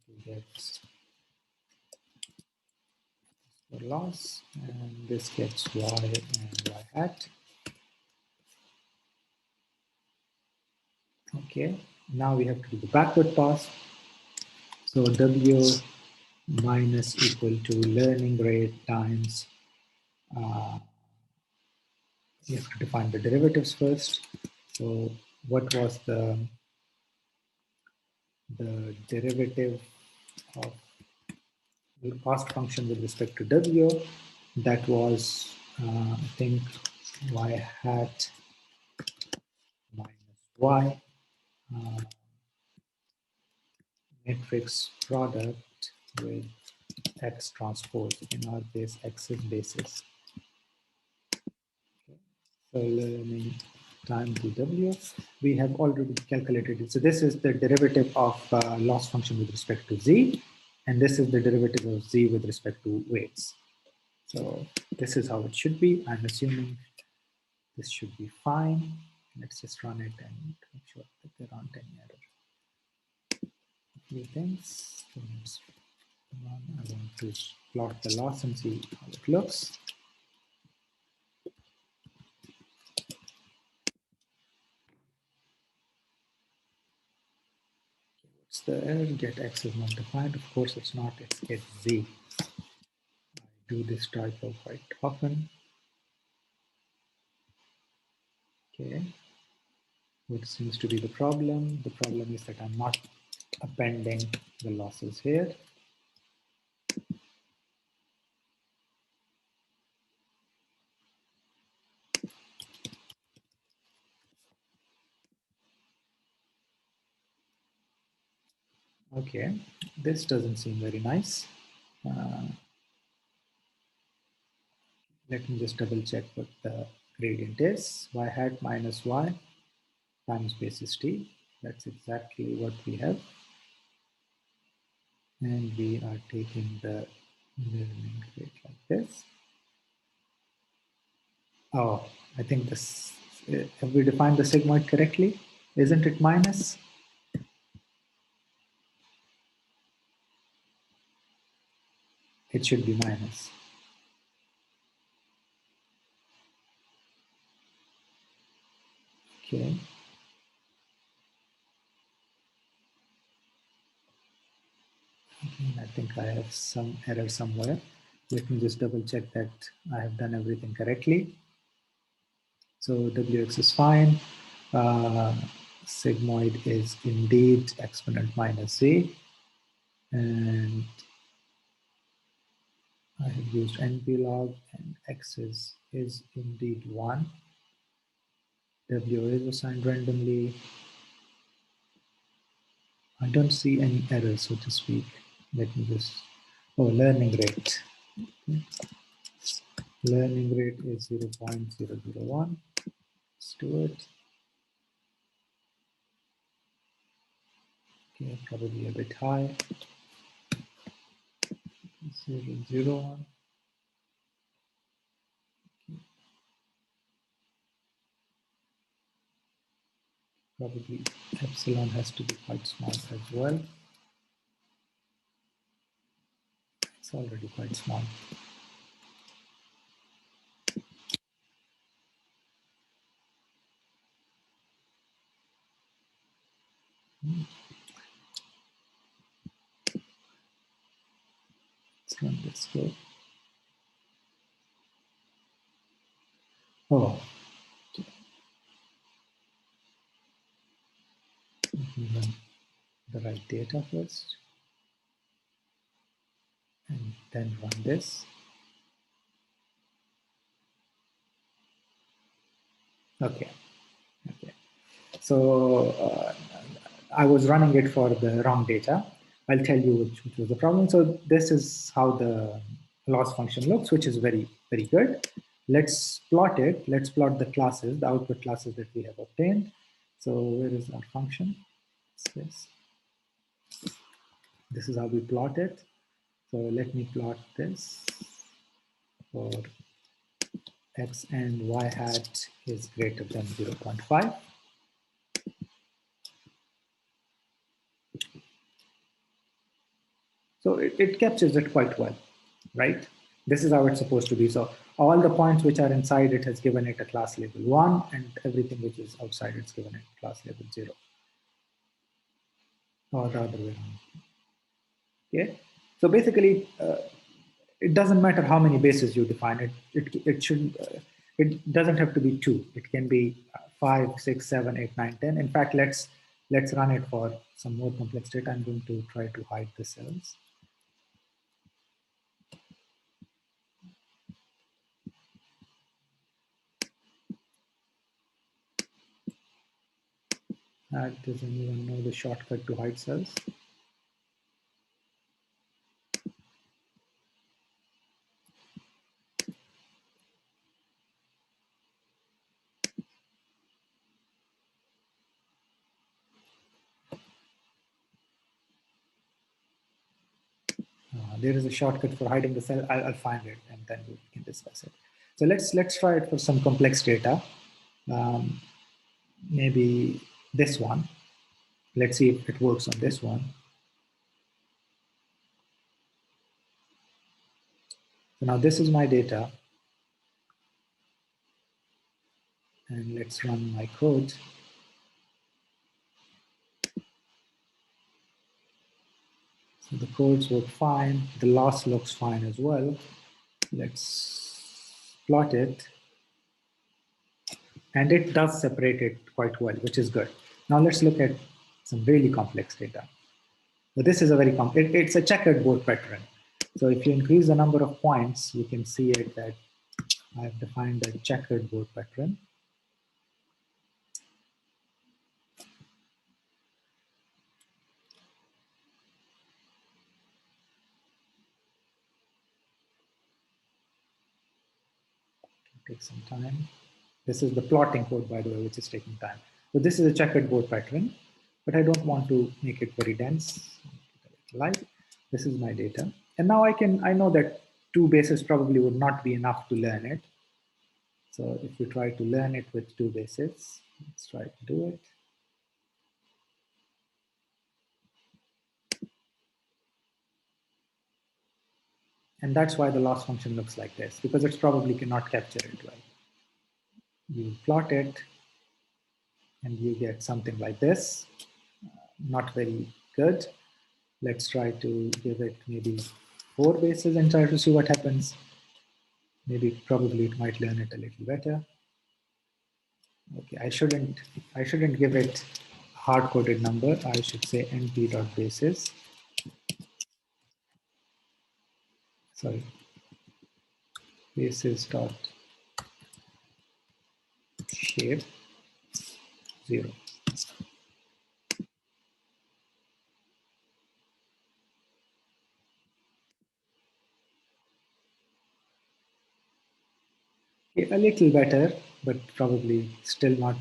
To get the loss, and this gets y and y hat. Okay, now we have to do the backward pass. So w minus equal to learning rate times, we have to define the derivatives first. So what was the derivative of the cost function with respect to w? That was, I think, y hat minus y, matrix product with x transpose. In our case, x is basis. So learning time to w, we have already calculated it. So this is the derivative of loss function with respect to z, and this is the derivative of z with respect to weights. So this is how it should be. I'm assuming this should be fine. Let's just run it and make sure that there aren't any errors. A few things. I want to plot the loss and see how it looks. What's the error? Get x is not defined. Of course, it's not. It's get z. I do this typo quite often. Okay. What seems to be the problem? The problem is that I'm not appending the losses here. Okay, this doesn't seem very nice. Let me just double check what the gradient is. Y hat minus y times basis t. That's exactly what we have. And we are taking the learning rate like this. Oh, I think this, have we defined the sigmoid correctly? Isn't it minus? It should be minus. Okay. I think I have some error somewhere. Let me just double check that I have done everything correctly. So Wx is fine. Sigmoid is indeed exponent minus z. And I have used np-log, and x is indeed 1. W is assigned randomly. I don't see any error, so to speak. Let me just, oh, learning rate. Learning rate is 0.001. Let's do it. Okay, probably a bit high. 0.01. Probably epsilon has to be quite small as well. It's already quite small. Let's run this go. Oh, let me run the right data first, and then run this. Okay, So I was running it for the wrong data. I'll tell you which was the problem. So this is how the loss function looks, which is very, very good. Let's plot it. Let's plot the classes, the output classes that we have obtained. So where is our function? It's this is how we plot it. So let me plot this for x and y hat is greater than 0.5. So it captures it quite well, right? This is how it's supposed to be. So all the points which are inside it has given it a class label 1, and everything which is outside it's given it class label 0. Or the other way around. Okay? So basically, it doesn't matter how many bases you define. It doesn't have to be 2. It can be 5, 6, 7, 8, 9, 10. In fact, let's run it for some more complex data. I'm going to try to hide the cells. Does anyone know the shortcut to hide cells? There is a shortcut for hiding the cell. I'll find it and then we can discuss it. So let's try it for some complex data. Maybe this one. Let's see if it works on this one. So now this is my data. And let's run my code. So the codes work fine. The loss looks fine as well. Let's plot it. And it does separate it quite well, which is good. Now let's look at some really complex data. So this is a very complex, it's a checkered board pattern. So if you increase the number of points, you can see it that I've defined a checkered board pattern. Take some time. This is the plotting code, by the way, which is taking time. So this is a checkered board pattern, but I don't want to make it very dense. Light. This is my data. And now I know that 2 bases probably would not be enough to learn it. So if we try to learn it with 2 bases, let's try to do it. And that's why the loss function looks like this, because it's probably cannot capture it well. You plot it, and you get something like this. Not very good. Let's try to give it maybe 4 bases and try to see what happens. Maybe probably it might learn it a little better. Okay, I shouldn't give it a hard-coded number. I should say np.basis. Sorry, basis dot shape 0. Okay, a little better, but probably still not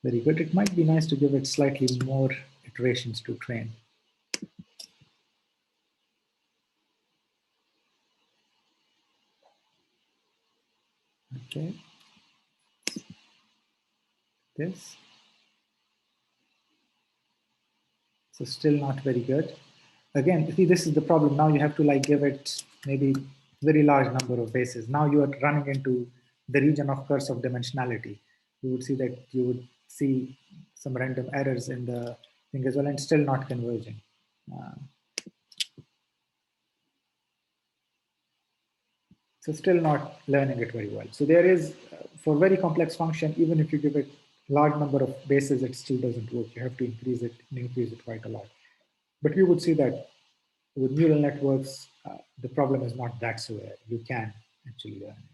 very good. It might be nice to give it slightly more iterations to train. Okay. This. So still not very good. Again, see, this is the problem. Now you have to like give it maybe very large number of bases. Now you are running into the region of curse of dimensionality. You would see that you would see some random errors in the thing as well, and still not converging. So still not learning it very well. So there is, for very complex function, even if you give it large number of bases, it still doesn't work. You have to increase it quite a lot. But you would see that with neural networks, the problem is not that severe. You can actually learn it.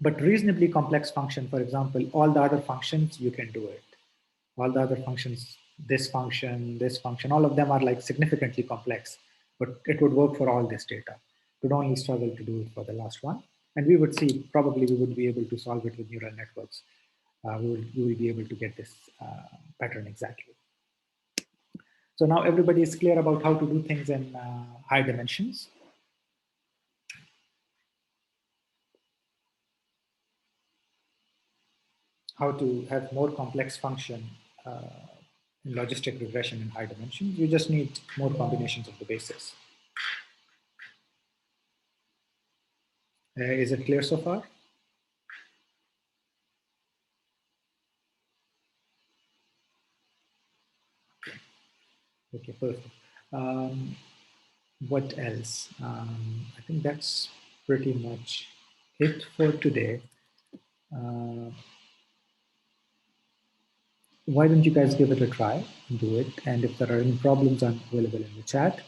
But reasonably complex function, for example, all the other functions, you can do it. All the other functions, this function, all of them are like significantly complex, but it would work for all this data. It would only struggle to do it for the last one. And we would see, probably we would be able to solve it with neural networks. We will be able to get this pattern exactly. So now everybody is clear about how to do things in high dimensions. How to have more complex function in logistic regression in high dimensions. You just need more combinations of the bases. Is it clear so far? Okay, perfect. What else? I think that's pretty much it for today. Why don't you guys give it a try and do it? And if there are any problems, I'm available in the chat.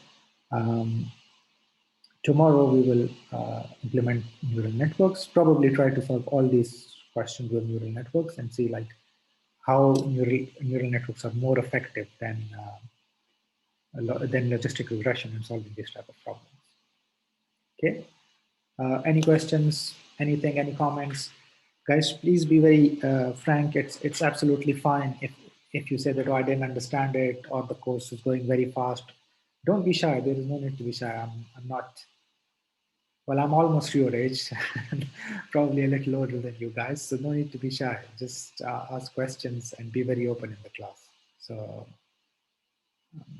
Tomorrow we will implement neural networks, probably try to solve all these questions with neural networks and see like how neural networks are more effective than logistic regression in solving these type of problems. Okay. Any questions? Anything? Any comments? Guys, please be very frank. It's absolutely fine if you say that, oh, I didn't understand it, or the course is going very fast. Don't be shy. There is no need to be shy. I'm not. Well, I'm almost your age, probably a little older than you guys, so no need to be shy. Just ask questions and be very open in the class. So,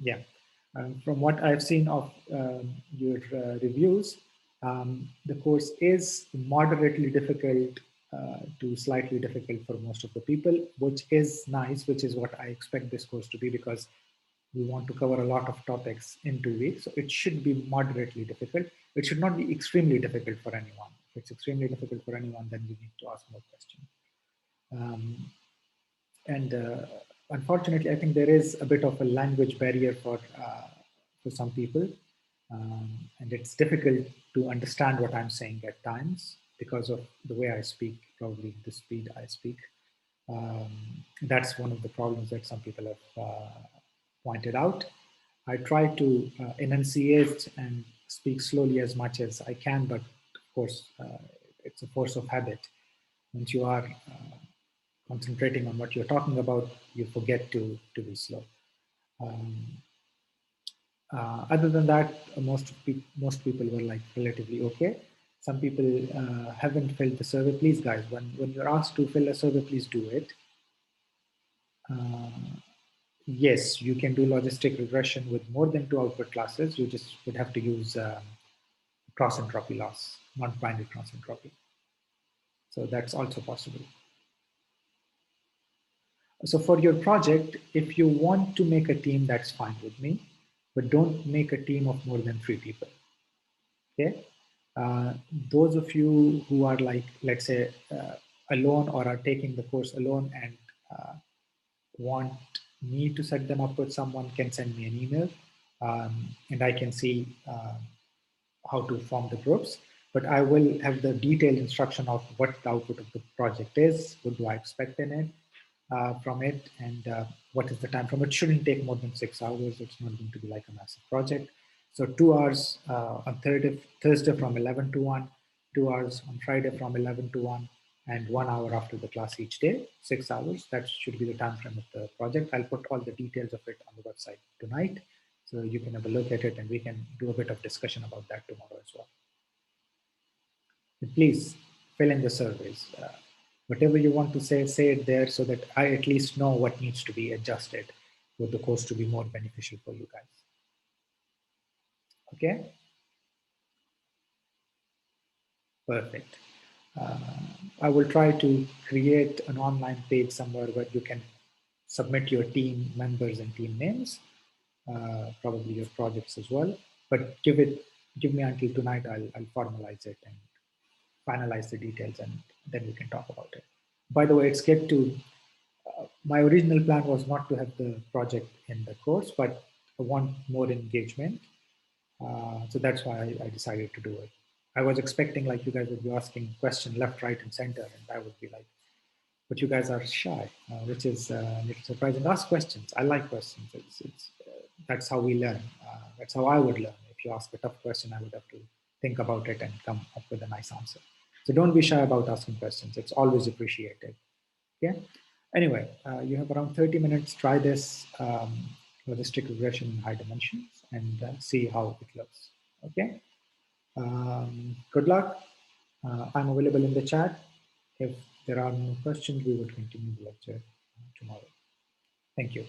yeah. From what I've seen of your reviews, the course is moderately difficult to slightly difficult for most of the people, which is nice, which is what I expect this course to be, because we want to cover a lot of topics in 2 weeks. So it should be moderately difficult. It should not be extremely difficult for anyone. If it's extremely difficult for anyone, then we need to ask more questions. And unfortunately, I think there is a bit of a language barrier for some people. And it's difficult to understand what I'm saying at times because of the way I speak, probably the speed I speak. That's one of the problems that some people have pointed out. I try to enunciate and speak slowly as much as I can, but of course, it's a force of habit. Once you are concentrating on what you're talking about, you forget to be slow. Other than that, most people were like relatively okay. Some people haven't filled the survey. Please, guys, when you're asked to fill a survey, please do it. Yes, you can do logistic regression with more than 2 output classes. You just would have to use cross entropy loss, non-binary cross entropy. So that's also possible. So for your project, if you want to make a team, that's fine with me, but don't make a team of more than 3 people. Okay. Those of you who are like, let's say, alone or are taking the course alone and want me to set them up with someone can send me an email, and I can see how to form the groups. But I will have the detailed instruction of what the output of the project is, what do I expect in it, from it, and what is the time from it. Shouldn't take more than 6 hours. It's not going to be like a massive project. So 2 hours on Thursday from 11 to 1, 2 hours on Friday from 11 to 1, and 1 hour after the class each day, 6 hours. That should be the time frame of the project. I'll put all the details of it on the website tonight, so you can have a look at it, and we can do a bit of discussion about that tomorrow as well. But please fill in the surveys. Whatever you want to say it there so that I at least know what needs to be adjusted for the course to be more beneficial for you guys. Okay? Perfect. I will try to create an online page somewhere where you can submit your team members and team names, probably your projects as well. But give me until tonight. I'll formalize it and finalize the details, and then we can talk about it. By the way, it's good to. My original plan was not to have the project in the course, but I want more engagement. So that's why I decided to do it. I was expecting like you guys would be asking question left, right, and center, and I would be like, but you guys are shy, which is a little surprising. Ask questions. I like questions. That's how we learn. That's how I would learn. If you ask a tough question, I would have to think about it and come up with a nice answer. So don't be shy about asking questions. It's always appreciated. Okay. Anyway, you have around 30 minutes. Try this logistic regression in high dimensions and see how it looks. Okay. Good luck. I'm available in the chat. If there are no questions, we will continue the lecture tomorrow. Thank you.